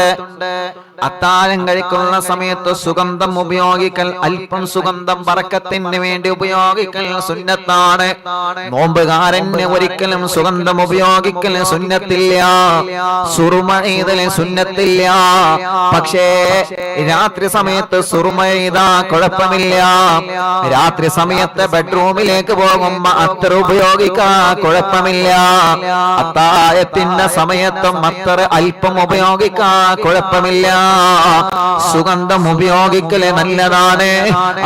അത്താഴം കഴിക്കുന്ന സമയത്ത് സുഗന്ധം ഉപയോഗിക്കൽ, അല്പം സുഗന്ധം ബറക്കത്തിന് വേണ്ടി ഉപയോഗിക്കൽ സുന്നത്താണ്. നോമ്പുകാരന് ഒരിക്കലും സുഗന്ധം ഉപയോഗിക്കൽ സുന്നത്തില്ല, സുറുമ എഴുതൽ സുന്നത്തില്ല. പക്ഷേ രാത്രി സമയത്ത് സുറുമ എഴുതാ കുഴപ്പമില്ല. രാത്രി സമയത്ത് ബെഡ്റൂമിലേക്ക് പോകുമ്പോ അത്തർ ഉപയോഗിക്കാ കുഴപ്പമില്ല. അത്താഴത്തിന്റെ സമയത്തും അത്തർ അല്പം ഉപയോഗിക്കാ കുഴപ്പമില്ല. സുഗന്ധം ഉപയോഗിക്കല് നല്ലതാണ്,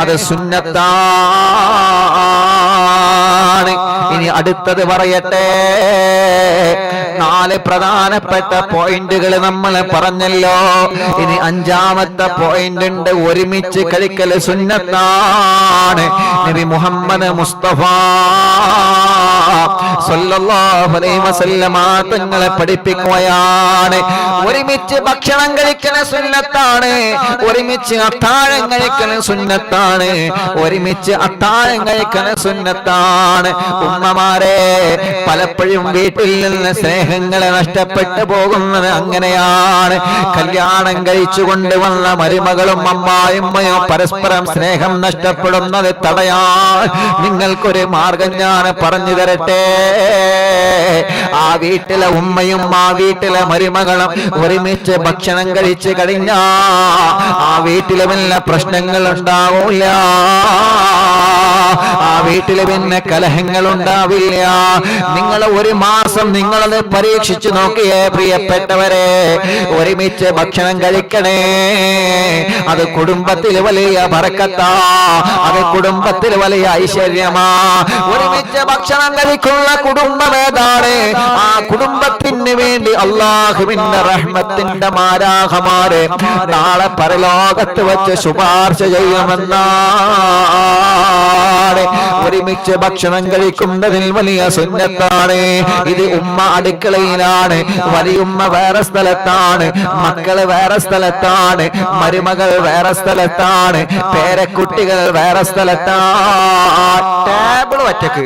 അത് സുന്നത്താണ്. ഇനി അടുത്തത് പറയട്ടെ. 4 പ്രധാനപ്പെട്ട പോയിന്റുകൾ നമ്മൾ പറഞ്ഞല്ലോ. ഇനി 5ാമത്തെ പോയിന്റ് ഉണ്ട്. ഒരുമിച്ച് കഴിക്കല് സുന്നത്താണ്. നബി മുഹമ്മദ് മുസ്തഫ സല്ലല്ലാഹു അലൈഹി വസല്ലമ തങ്ങളെ പഠിപ്പിക്കുകയാണ്, ഒരുമിച്ച് ഭക്ഷണം കഴിക്കൽ സുന്നത്താണ്, ഒരുമിച്ച് അത്താഴം കഴിക്കൽ സുന്നത്താണ്, ഒരുമിച്ച് അത്താഴം കഴിക്കൽ സുന്നത്താണ്. ഉമ്മമാരെ, പലപ്പോഴും വീട്ടിൽ നിന്ന് സ്നേഹങ്ങളെ നഷ്ടപ്പെട്ടു പോകുന്നത് അങ്ങനെയാണ്. കല്യാണം കഴിച്ചു കൊണ്ടുവന്ന മരുമകളും അമ്മായിമ്മയും പരസ്പരം സ്നേഹം നഷ്ടപ്പെടുന്നത് തടയാൻ നിങ്ങൾക്കൊരു മാർഗം ഞാൻ പറഞ്ഞു തരട്ടെ. ആ വീട്ടിലെ ഉമ്മയും ആ വീട്ടിലെ മരുമകളും ഒരുമിച്ച് ഭക്ഷണം കഴിച്ചു കഴിഞ്ഞാ ആ വീട്ടിലെ വല്ല പ്രശ്നങ്ങൾ ഉണ്ടാവില്ല, ആ വീട്ടിൽ പിന്നെ കലഹങ്ങൾ ഉണ്ടാവില്ല. നിങ്ങൾ 1 മാസം നിങ്ങളത് പരീക്ഷിച്ചു നോക്കിയേ പ്രിയപ്പെട്ടവരെ. ഒരുമിച്ച് ഭക്ഷണം കഴിക്കണേ, അത് കുടുംബത്തിൽ വലിയ ബർക്കത്താ, അത് കുടുംബത്തിൽ വലിയ ഐശ്വര്യമാ. ഒരുമിച്ച് ഭക്ഷണം കഴിക്കുന്ന കുടുംബം ഏതാണ്? ആ കുടുംബത്തിന് വേണ്ടി അല്ലാഹുവിന്റെ റഹ്മത്തിന്റെ മാലാഖമാരെ നാളെ പരലോകത്ത് വെച്ച് ശുപാർശ ചെയ്യുമെന്നാണ്. ഒരുമിച്ച് ഭക്ഷണം കഴിക്കുന്നതിൽ വലിയ സുന്നത്താണ്. ഇത് ഉമ്മ അടുക്കളയിലാണ്, വലിയുമ്മ വേറെ സ്ഥലത്താണ്, മക്കള് വേറെ സ്ഥലത്താണ്, മരുമകൾ വേറെ സ്ഥലത്താണ്, പേരക്കുട്ടികൾ വേറെ സ്ഥലത്താണ്. ടേബിൾ ഒറ്റക്ക്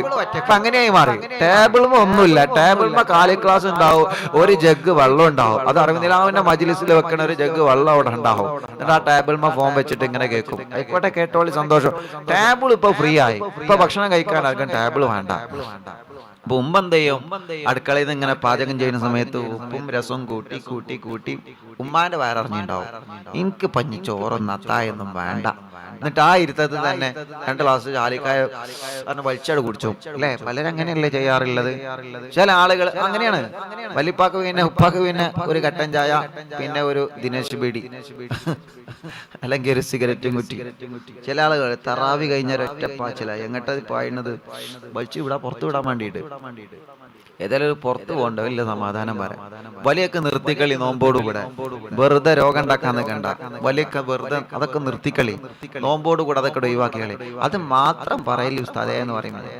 അങ്ങനെയായി മാറി. ടേബിളും ഒന്നുമില്ല, ടേബിളിന് 4 ഗ്ലാസ് ഉണ്ടാവും, ഒരു ജഗ് വെള്ളം ഉണ്ടാവും. അത് അറിവിന്ദിലാവിന്റെ മജ്ലിസിൽ വെക്കണ ഒരു ജഗ് വെള്ളം അവിടെ ഉണ്ടാവും. എന്നിട്ട് ആ ടേബിളിന് ഫോൺ വെച്ചിട്ട് ഇങ്ങനെ കേൾക്കും. ആയിക്കോട്ടെ, കേട്ടോളി, സന്തോഷം. ടേബിൾ ഇപ്പൊ ഫ്രീ ആയി, ഇപ്പൊ ഭക്ഷണം കഴിക്കാൻ ആർക്കും ടേബിൾ വേണ്ട. അപ്പൊ ഉമ്മ എന്ത് ചെയ്യും? അടുക്കളയിൽ നിന്ന് ഇങ്ങനെ പാചകം ചെയ്യുന്ന സമയത്ത് ഉപ്പും രസവും കൂട്ടി കൂട്ടി കൂട്ടി ഉമ്മാന്റെ വയറിഞ്ഞിണ്ടാവും. എനിക്ക് പഞ്ഞി ചോറൊന്നും അത്തായൊന്നും വേണ്ട. എന്നിട്ട് ആ ഇരുത്തത്തിൽ തന്നെ 2 ഗ്ലാസ് ചാലിക്കായ വലിച്ചാട് കുടിച്ചു അല്ലെ? പലരും അങ്ങനെയല്ലേ ചെയ്യാറുള്ളത്. ചില ആളുകൾ അങ്ങനെയാണ്. വലിപ്പാക്ക് പിന്നെ ഉപ്പാക്ക് പിന്നെ ഒരു കട്ടൻ ചായ, പിന്നെ ഒരു ദിനേശ് ബീഡി, അല്ലെങ്കിൽ ഒരു സിഗരറ്റും കുറ്റി. ചില ആളുകൾ തറാവി കഴിഞ്ഞ ഒറ്റപ്പാച്ചില എങ്ങട്ടത് പായുന്നത് വലിച്ചു വിടാ, പുറത്തു വിടാൻ വേണ്ടിയിട്ട്. ഏതായാലും പുറത്തു പോകണ്ട, വലിയ സമാധാനം പറയാം. വലിയൊക്കെ നിർത്തിക്കളി നോമ്പോടുകൂടെ, വെറുതെ രോഗം ഉണ്ടാക്കാൻ നിൽക്കണ്ട. വലിയൊക്കെ വെറുതെ അതൊക്കെ നിർത്തിക്കളി, നോമ്പോടുകൂടെ അതൊക്കെ ഒഴിവാക്കിക്കളി. അത് മാത്രം പറയല് ഉസ്താദേ എന്ന് പറയുന്നത്.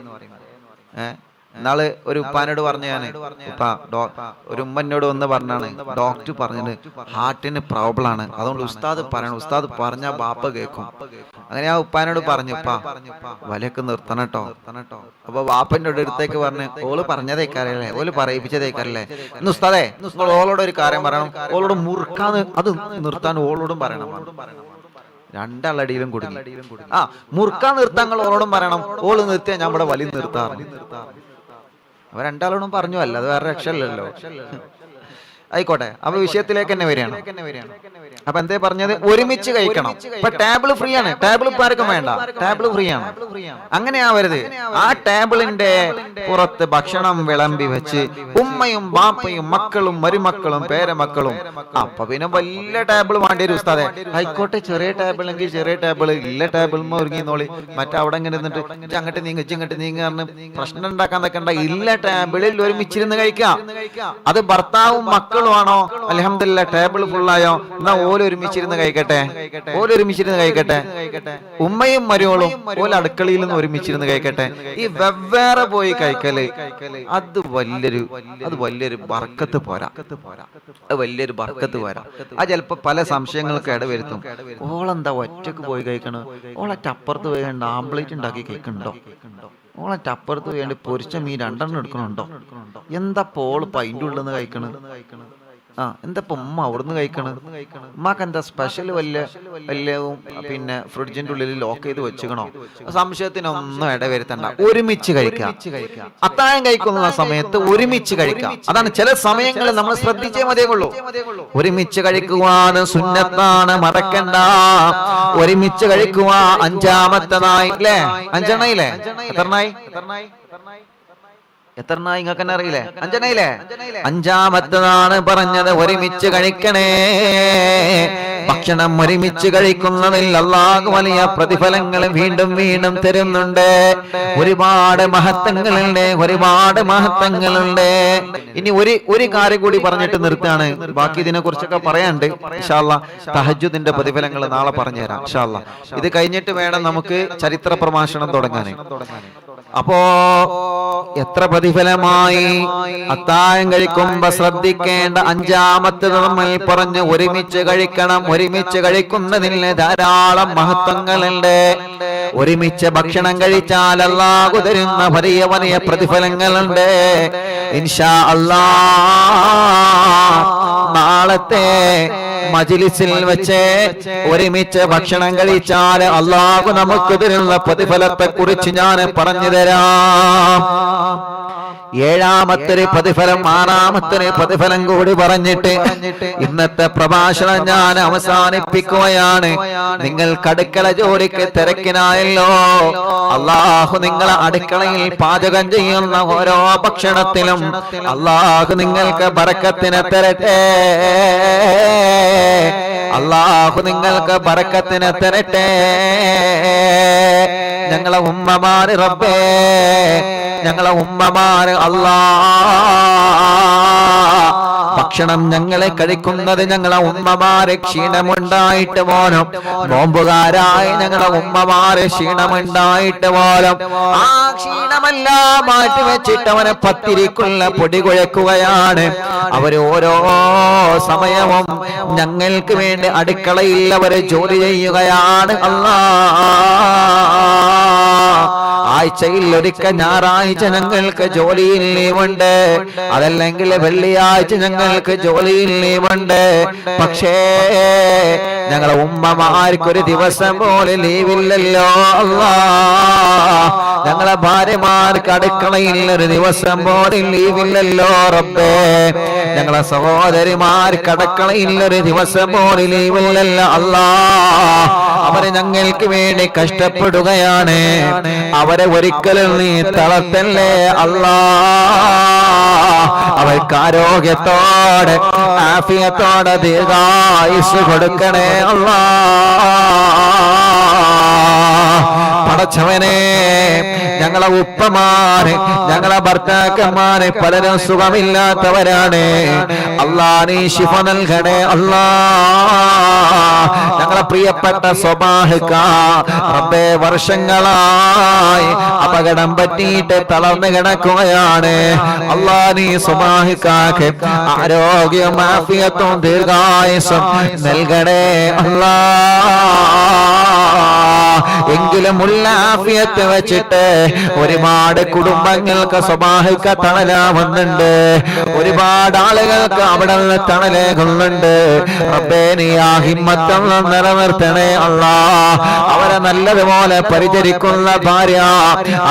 നാള് ഒരു ഉപ്പാനോട് പറഞ്ഞു, ഞാൻ ഉപ്പ ഒരു ഉമ്മനോട് ഒന്ന് പറഞ്ഞാണ്, ഡോക്ടർ പറഞ്ഞത് ഹാർട്ടിന് പ്രോബ്ലം ആണ്, അതുകൊണ്ട് ഉസ്താദ് പറയണം, ഉസ്താദ് പറഞ്ഞാ ബാപ്പ കേൾക്കും. അങ്ങനെ ആ ഉപ്പാനോട് പറഞ്ഞു, ഉപ്പ വലയൊക്കെ നിർത്തണം കേട്ടോ. അപ്പൊ ബാപ്പൻ്റെ അടുത്തേക്ക് പറഞ്ഞു, ഓള് പറഞ്ഞതേക്കാരല്ലേ, ഓള് പറയിപ്പിച്ചതേക്കാരല്ലേ, ഇന്ന് ഉസ്താദേ നിങ്ങൾ ഓളോട് ഒരു കാര്യം പറയണം, ഓളോട് മുറുക്കാന്ന് അത് നിർത്താൻ ഓളോടും പറയണം. 2 ആളടിയിലും കുടുങ്ങി. മുറുക്കാൻ നിർത്താൻ ഓളോടും പറയണം, ഓള് നിർത്തിയാ ഞാൻ ഇവിടെ വലി നിർത്താറ്. അവ 2 ആളോടും പറഞ്ഞു, അല്ല അത് വേറെ രക്ഷല്ലോ. ആയിക്കോട്ടെ, അപ്പൊ വിഷയത്തിലേക്ക് തന്നെ വരികയാണ്. അപ്പൊ എന്തേ പറഞ്ഞത്? ഒരുമിച്ച് കഴിക്കണം. ഇപ്പൊ ടേബിൾ ഫ്രീ ആണ്, ടേബിൾ ഇപ്പൊ ആർക്കും വേണ്ട, ടേബിൾ ഫ്രീ ആണ്. അങ്ങനെ ആവരുത്. ആ ടേബിളിന്റെ പുറത്ത് ഭക്ഷണം വിളമ്പി വെച്ച് ഉമ്മയും ബാപ്പയും മക്കളും മരുമക്കളും പേരമക്കളും. അപ്പൊ പിന്നെ വലിയ ടേബിൾ വേണ്ടി വരും ഉസ്താദേ. ആയിക്കോട്ടെ, ചെറിയ ടേബിൾ എങ്കിൽ ചെറിയ ടേബിൾ, ഇല്ല ടേബിൾ ഒരുങ്ങിന്നോളി. മറ്റവിടെ അങ്ങനെ നിന്നിട്ട് അങ്ങോട്ട് നീങ്ങ ഇങ്ങോട്ട് നീങ്ങ പറഞ്ഞ് പ്രശ്നം ഉണ്ടാക്കാൻ നിൽക്കണ്ട. ഇല്ല ടേബിളിൽ ഒരുമിച്ചിരുന്ന് കഴിക്കാം. അത് ഭർത്താവും മക്കളും ആണോ, അൽഹംദുലില്ലാ ടേബിൾ ഫുള്ളായോ, എന്നാ ഓല് ഒരുമിച്ചിരുന്ന് കഴിക്കട്ടെ, ഓലൊരുമിച്ചിരുന്ന് കഴിക്കട്ടെ. ഉമ്മയും മരുമോളും ഓല അടുക്കളയിൽ നിന്ന് ഒരുമിച്ചിരുന്ന് കഴിക്കട്ടെ. ഈ വെവ്വേറെ പോയി കഴിക്കല് അത് വലിയൊരു ബർക്കത്ത് പോരാ, വലിയൊരു ബർക്കത്ത് പോരാ. അത് ചിലപ്പോ പല സംശയങ്ങൾക്ക് ഇടവരുത്തും. ഓളെന്താ ഒറ്റക്ക് പോയി കഴിക്കണോ? ഓളറ്റ് അപ്പുറത്ത് പോയി ആംപ്ലേറ്റ് ഉണ്ടാക്കി കഴിക്കണ്ടോ? ഓളറ്റ് അപ്പുറത്ത് വേണ്ടി പൊരിച്ച മീൻ 2 എണ്ണം എടുക്കണുണ്ടോ? എന്താ പോള് പൈൻ്റെ ഉള്ളിൽ നിന്ന് കഴിക്കണത്? എന്താ ഉമ്മ അവിടുന്ന് കഴിക്കണത്? ഉമ്മാക്ക് എന്താ സ്പെഷ്യൽ വല്ലതും പിന്നെ ഫ്രിഡ്ജിന്റെ ഉള്ളിൽ ലോക്ക് ചെയ്ത് വെച്ചുകണോ? സംശയത്തിനൊന്നും ഇടവരുത്തണ്ട. ഒരുമിച്ച് കഴിക്കാം. അത്താഴം കഴിക്കുന്ന സമയത്ത് ഒരുമിച്ച് കഴിക്കാം. അതാണ് ചില സമയങ്ങളിൽ നമ്മൾ ശ്രദ്ധിച്ചേ മതിയുള്ളൂ. ഒരുമിച്ച് കഴിക്കുവാണ് സുന്നത്താണ്, മറക്കണ്ട. ഒരുമിച്ച് കഴിക്കുക 5ാമത്തേതായി അല്ലേ? 5 എണ്ണയില്ലേ? എത്രണ്ണായി നിങ്ങൾക്ക് തന്നെ അറിയില്ലേ? 5 എണ്ണയില്ലേ? 5ാമത്തേതാണ് പറഞ്ഞത് ഒരുമിച്ച് കഴിക്കണേ. ഭക്ഷണം ഒരുമിച്ച് കഴിക്കുന്നതിൽ അല്ലാഹു വലിയ പ്രതിഫലങ്ങൾ വീണ്ടും വീണ്ടും തരുന്നുണ്ട്. ഒരുപാട് മഹത്വങ്ങളുണ്ട്, ഒരുപാട് മഹത്വങ്ങളുണ്ട്. ഇനി ഒരു കാര്യം കൂടി പറഞ്ഞിട്ട് നിർത്താണ്. ബാക്കി ഇതിനെ കുറിച്ചൊക്കെ പറയാണ്ട്. ഇൻഷാ അല്ലാഹ് തഹജ്ജുദിന്റെ പ്രതിഫലങ്ങൾ നാളെ പറഞ്ഞുതരാം ഇൻഷാ അല്ലാഹ്. ഇത് കഴിഞ്ഞിട്ട് വേണം നമുക്ക് ചരിത്ര പ്രഭാഷണം തുടങ്ങാൻ. അപ്പോ എത്ര പ്രതിഫലമായി അത്താഴം കഴിക്കുമ്പോ ശ്രദ്ധിക്കേണ്ട അഞ്ചാമത്തെ നമ്മൾ പറഞ്ഞു, ഒരുമിച്ച് കഴിക്കണം. ഒരുമിച്ച് കഴിക്കുന്നതിന് ധാരാളം മഹത്വങ്ങളുണ്ട്. ഒരുമിച്ച് ഭക്ഷണം കഴിച്ചാൽ അല്ലാഹു തരുന്ന വലിയ വലിയ പ്രതിഫലങ്ങളുണ്ട്. ഇൻഷാ അല്ലാഹ് നാളത്തെ മജ്‌ലിസിൽ വെച്ച് ഒരുമിച്ച് ഭക്ഷണം കഴിച്ചാൽ അല്ലാഹു നമുക്ക് തരുന്ന പ്രതിഫലത്തെ കുറിച്ച് ഞാൻ പറഞ്ഞു തരാം. ഏഴാമത്തെ പ്രതിഫലം, ആറാമത്തെ പ്രതിഫലം കൂടി പറഞ്ഞിട്ട് ഇന്നത്തെ പ്രഭാഷണം ഞാൻ അവസാനിപ്പിക്കുകയാണ്. നിങ്ങൾ അടുക്കള ജോലിക്ക് തിരക്കിനായല്ലോ. അല്ലാഹു നിങ്ങളെ അടുക്കളയിൽ പാചകം ചെയ്യുന്ന ഓരോ ഭക്ഷണത്തിലും അല്ലാഹു നിങ്ങൾക്ക് ബറക്കത്തിനെ തരട്ടെ. അല്ലാഹു നിങ്ങൾക്ക് ബറക്കത്തിനെ തരട്ടെ. ഞങ്ങളെ ഉമ്മമാര് റബ്ബേ, ഞങ്ങളെ ഉമ്മമാര് അല്ലാഹ് ഭക്ഷണം ഞങ്ങളെ കഴിക്കുന്നത് ഞങ്ങളെ ഉമ്മമാരെ ക്ഷീണമുണ്ടായിട്ട് പോലും, നോമ്പുകാരായ ഞങ്ങളെ ഉമ്മമാരെ ക്ഷീണമുണ്ടായിട്ട് പോലും ആ ക്ഷീണമെല്ലാം മാറ്റി വെച്ചിട്ട് അവനെ പത്തിരിക്കുള്ള പൊടി കുഴക്കുകയാണ്. അവര് ഓരോ സമയവും ഞങ്ങൾക്ക് വേണ്ടി അടുക്കളയിൽ അവര് ജോലി ചെയ്യുകയാണ്. അല്ലാഹ് ആഴ്ചയിൽ ഒരിക്കൽ ഞായറാഴ്ച ഞങ്ങൾക്ക് ജോലിയിൽ ലീവുണ്ട്, അതല്ലെങ്കിൽ വെള്ളിയാഴ്ച ഞങ്ങൾക്ക് ജോലിയിൽ ലീവുണ്ട്. പക്ഷേ ഞങ്ങളെ ഉമ്മമാർക്കൊരു ദിവസം പോലെ ലീവില്ലല്ലോ. അല്ലാഹ് ഞങ്ങളെ ഭാര്യമാർക്ക് അടുക്കളയിൽ ഒരു ദിവസം പോലെ ലീവില്ലല്ലോ റബ്ബേ. ഞങ്ങളെ സഹോദരിമാർക്ക് അടുക്കളയിൽ ഒരു ദിവസം പോലെ ലീവില്ലല്ലോ അല്ലാഹ്. അവര് ഞങ്ങൾക്ക് വേണ്ടി കഷ്ടപ്പെടുകയാണ്. അവരെ ഒരിക്കലും നീ തളർത്തല്ലേ അല്ലാഹ്. അവർക്ക് ആരോഗ്യത്തോടെ ആഫിയത്തോടെ ദീർഘായുസ്സ് കൊടുക്കണേ അല്ലാഹ്. പടച്ചവനെ, ഞങ്ങളെ ഉപ്പമാര് ഞങ്ങളെ ഭർത്താക്കന്മാര് പലരും സുഖമില്ലാത്തവരാണ്. അല്ലാഹ് നീ ശിഫ നൽകണേ അല്ലാഹ്. ഞങ്ങളെ പ്രിയപ്പെട്ട സ്വബാഹിക റബ്ബേ വർഷങ്ങളായി അപകടം പറ്റിയിട്ട് തളർന്നു കിടക്കുകയാണ്. അല്ലാഹ് നീ സ്വബാഹികാക്ക് ആരോഗ്യം ആഫിയത്തും ദീർഘായുസ്സും നൽകണേ അല്ലാഹ്. എങ്കിലും ഉള്ള ആഫിയത്ത് വെച്ചിട്ട് ഒരുപാട് കുടുംബങ്ങൾക്ക് സ്വബാഹിക തണലാവുന്നുണ്ട്. ഒരുപാട് ആളുകൾക്ക് അവിടെ നിന്ന് തണലേകുന്നുണ്ട്. റബ്ബേ നീ ആ ഹിമ്മത്തും നിലനിർത്തണേ അല്ലാഹ്. അവരെ നല്ലതുപോലെ പരിചരിക്കുന്ന ഭാര്യ,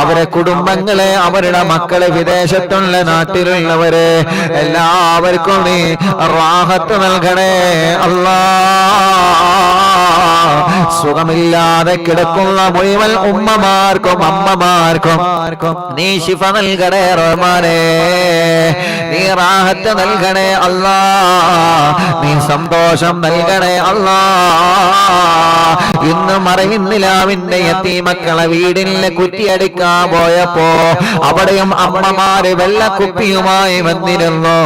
അവരെ കുടുംബങ്ങളെ, അവരുടെ മക്കളെ, വിദേശത്തുള്ള നാട്ടിലുള്ളവര് എല്ലാവർക്കും നീ റാഹത്ത് നൽകണേ അല്ലാഹ്. സുഖമില്ലാതെ കിടക്കുന്ന മുഴുവൻ ഉമ്മമാർക്കും അമ്മമാർക്കും നീ ശിഫ നൽകണേ റഹ്മാനേ. നീ റാഹത്ത് നൽകണേ അല്ലാഹ്. നീ സന്തോഷം നൽകണേ അല്ലാഹ്. ഇന്ന് മറയുന്നിലാവിന്റെ യതീമക്കളെ വീടിലെ കുറ്റിയടിക്കാൻ പോയപ്പോ അവിടെയും അമ്മമാര് വെള്ളക്കുപ്പിയുമായി വന്നിരുന്നു.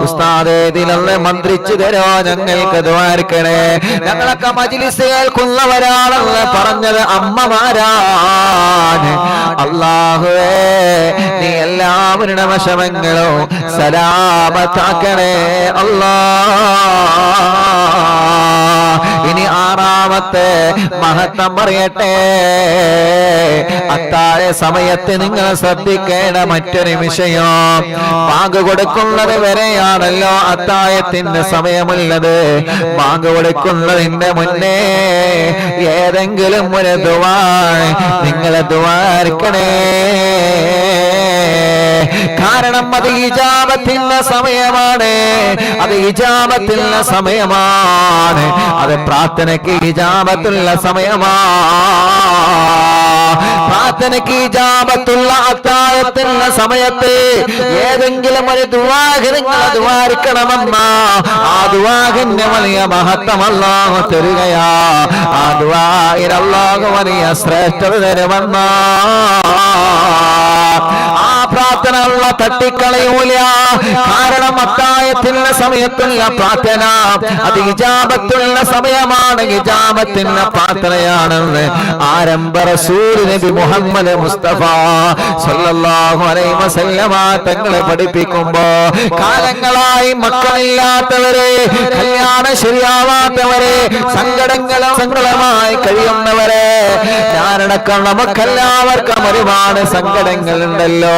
ഉസ്താദേ ഇതിലൊന്ന് മന്ത്രിച്ചു തരോ, ഞങ്ങൾക്ക് ദ്വാരക്കണേ. ഞങ്ങളൊക്കെ മജ്‌ലിസ് കേൾക്കുന്നവരാണെന്ന് പറഞ്ഞത് അമ്മമാരാണ്. അല്ലാഹുവേ നീ എല്ലാവരുടെ വിഷമങ്ങളും സലാമത്താക്കണേ അല്ലാഹ്. ഇനി ആറാമത്തെ മഹത്വം പറയട്ടെ. അത്താഴ സമയത്ത് നിങ്ങൾ ശ്രദ്ധിക്കേണ്ട മറ്റൊരു വിഷയം, ബാങ്ക് കൊടുക്കുന്നത് വരെയാണല്ലോ അത്താഴത്തിന്റെ സമയമുള്ളത്. ബാങ്ക് കൊടുക്കുന്നതിന്റെ മുന്നേ ഏതെങ്കിലും ഒരു ദുആ നിങ്ങൾ ദുആർക്കണേ. കാരണം അത് ഇജാബത്തിന്റെ സമയമാണ്. അത് ഇജാബത്തിന്റെ സമയമാണ്. അത് പ്രാർത്ഥനയ്ക്ക് ഇജാബത്തുള്ള സമയമാണ്. പ്രാർത്ഥനയ്ക്ക് ഇജാബത്തുള്ള അത്താഴത്തിന്റെ സമയത്ത് ഏതെങ്കിലും ഒരു ദുആക്ക് നിങ്ങൾ ദുആരിക്കണമെന്ന ആ ദുആക്കിന്റെ വലിയ മഹത്വം അല്ലാഹു തരുകയാ. ആ ദുആയിൽ അല്ലാഹു വലിയ ശ്രേഷ്ഠത തരുമെന്ന ആ പ്രാർത്ഥന അല്ലാഹു തട്ടിക്കളയൂല. കാരണം അത്താഴത്തിന്റെ സമയത്തുള്ള പ്രാർത്ഥന അത് ഇജാബത്തുള്ള സമയമാണ്, ഇജാബത്തിന്റെ പ്രാർത്ഥനയാണെന്ന് ആരംഭ റസൂൽ നബി മുഹമ്മദ് മുസ്തഫ സല്ലല്ലാഹു അലൈഹി വസല്ലമ തങ്ങളെ പഠിപ്പിക്കുമ്പോ കാലങ്ങളായി മക്കളില്ലാത്തവരെ, കല്യാണം ശരിയാവാത്തവരെ, സങ്കടങ്ങളുമായി കഴിയുന്നവരെ, ഞാനടക്കം നമുക്കെല്ലാവർക്കും ഒരുപാട് സങ്കടങ്ങൾ ഉണ്ടല്ലോ.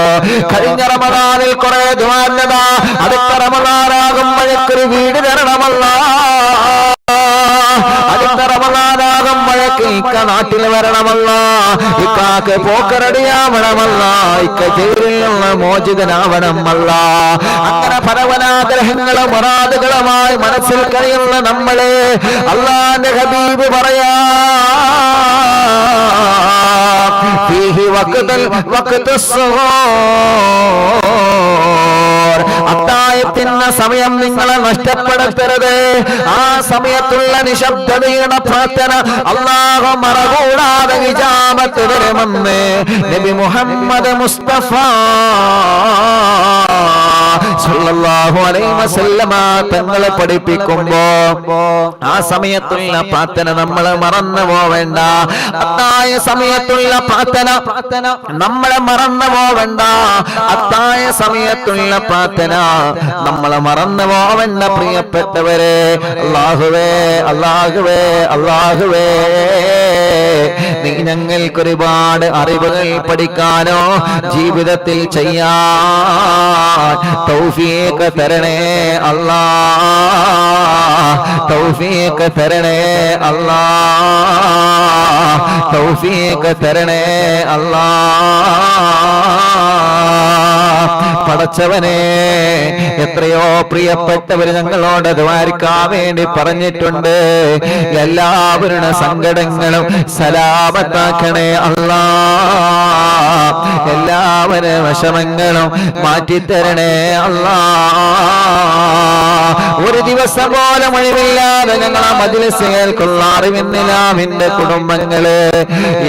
കഴിഞ്ഞ റമദാനിൽ കുറെ ദുആന്നതാ, അടുത്ത റമദാനാകുമ്പോഴേക്കൊരു വീട് തരണമല്ല, അടുത്ത റമദാനാകുമ്പോഴേക്ക് ഇക്ക നാട്ടിൽ വരണമല്ല, ഇക്കാക്ക് പോക്കറടിയാവണമല്ല, ഇക്ക ജയിലിൽ നിന്ന് മോചിതനാവണമല്ല. അങ്ങനെ പരവനാഗ്രഹങ്ങളും മുറാദുകളുമായി മനസ്സിൽ കഴിയുന്ന നമ്മളെ അല്ലാഹുവിന്റെ ഹബീബ് പറയാ അത്താഴത്തിന്റെ സമയം നിങ്ങളെ നഷ്ടപ്പെടുത്തരുത്. ആ സമയത്തുള്ള നിശബ്ദതയുടെ പ്രാർത്ഥന അല്ലാഹു മറകൂടാതെ ഇജാബത്ത് തരുമെന്ന് നബി മുഹമ്മദ് മുസ്തഫ സല്ലല്ലാഹു അലൈഹി വസല്ലമ തങ്ങളെ പഠിപ്പിക്കുമ്പോ ആ സമയത്തുള്ള പ്രാർത്ഥന നമ്മൾ മറന്നു പോവേണ്ട. അത്താഴ സമയത്തുള്ള പ്രാർത്ഥന നമ്മൾ മറന്നു പോവേണ്ട. അത്താഴ സമയത്തുള്ള പ്രാർത്ഥന നമ്മൾ മറന്നു പോവേണ്ട. പ്രിയപ്പെട്ടവരെ, അല്ലാഹുവേ അല്ലാഹുവേ അല്ലാഹുവേ, നീ ഞങ്ങൾക്ക് ഒരുപാട് അറിവുകൾ പഠിക്കാനോ ജീവിതത്തിൽ ചെയ്യാൻ തൗഫീഖ് തരണേ അല്ലാഹ്, തൗഫീഖ് തരണേ അല്ലാഹ്, തൗഫീഖ് തരണേ അല്ലാഹ്. പടച്ചവനെ, എത്രയോ പ്രിയപ്പെട്ടവർ ഞങ്ങളോട് ദ്വാരിക്കാൻ വേണ്ടി പറഞ്ഞിട്ടുണ്ട്. എല്ലാവരുടെ സങ്കടങ്ങളും സലാമത്താക്കണേ അല്ലാഹ്, എല്ലാവരുടെ വിഷമങ്ങളും മാറ്റിത്തരണേ അല്ലാഹ്. ഒരു ദിവസം പോലും ഒഴിവില്ലാതെ ഞങ്ങളെ മജ്‌ലിസ് കേൾക്കുന്ന അറിവിന്നിലാവിന്റെ കുടുംബങ്ങള്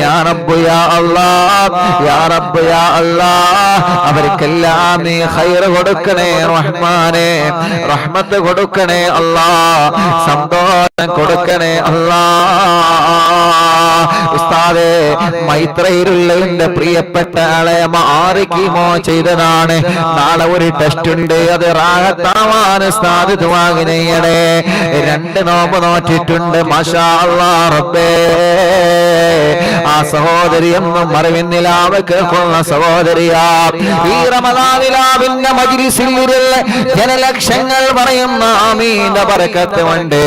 യാ റബ്ബ് യാ അല്ലാഹ്, യാ റബ്ബ് യാ അല്ലാഹ്, അവർക്കെല്ലാം നീ ഖൈറ് കൊടുക്കണേ റഹ്മാനേ, റഹ്മത്ത് കൊടുക്കണേ അല്ലാഹ്, സന്തോഷം കൊടുക്കണേ അല്ലാഹ്. ഉസ്താദേ, മൈത്രയിലുള്ള എന്റെ പ്രിയപ്പെട്ട ആളെ ആറിക്കീമോ ചെയ്തതാണ്. നാളെ ഒരു ടെസ്റ്റ് ഉണ്ട്, അത് റാഹത്താവാൻ ഉസ്താദ് ദുആ ചെയ്യണേ. 2 നോമ്പ് നോറ്റിട്ടുണ്ട്. മാഷാ അല്ലാഹ് റബ്ബേ, ആ സഹോദരി എന്നും അറിവിന്നിലാവ് കേൾക്കുന്ന സഹോദരിയാ. ഈ റമദാനിലാവിന്റെ മജ്‌ലിസിൽ ജനലക്ഷങ്ങൾ പറയുന്ന ആമീന്റെ ബറക്കത്ത് കൊണ്ട്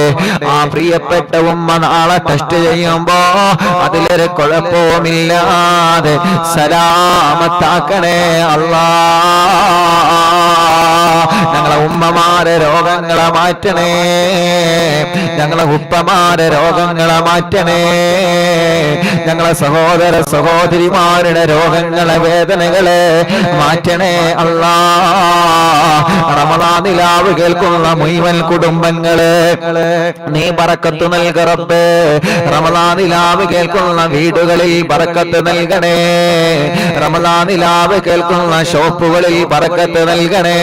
ആ പ്രിയപ്പെട്ട ഉമ്മ നാളെ ടെസ്റ്റ് ചെയ്യുമ്പോ അതിലൊരു കുഴപ്പവുമില്ലാതെ സലാമത്താക്കണേ അല്ലാഹ്. ഞങ്ങളെ ഉമ്മമാരെ രോഗങ്ങളെ മാറ്റണേ, ഞങ്ങളെ ഉപ്പമാരെ രോഗങ്ങളെ മാറ്റണേ, ഞങ്ങളെ സഹോദര സഹോദരിമാരുടെ രോഗങ്ങളെ വേദനകളെ മാറ്റണേ അല്ലാഹ്. റമദാനിലാവ് കേൾക്കുന്ന മുഴുവൻ കുടുംബങ്ങളെ നീ ബറക്കത്ത് നൽക റബ്ബേ. റമദാനിലാവ് കേൾക്കുന്ന വീടുകളിൽ ബറക്കത്ത് നൽകണേ, റമദാനിലാവ് കേൾക്കുന്ന ഷോപ്പുകളിൽ ബറക്കത്ത് നൽകണേ,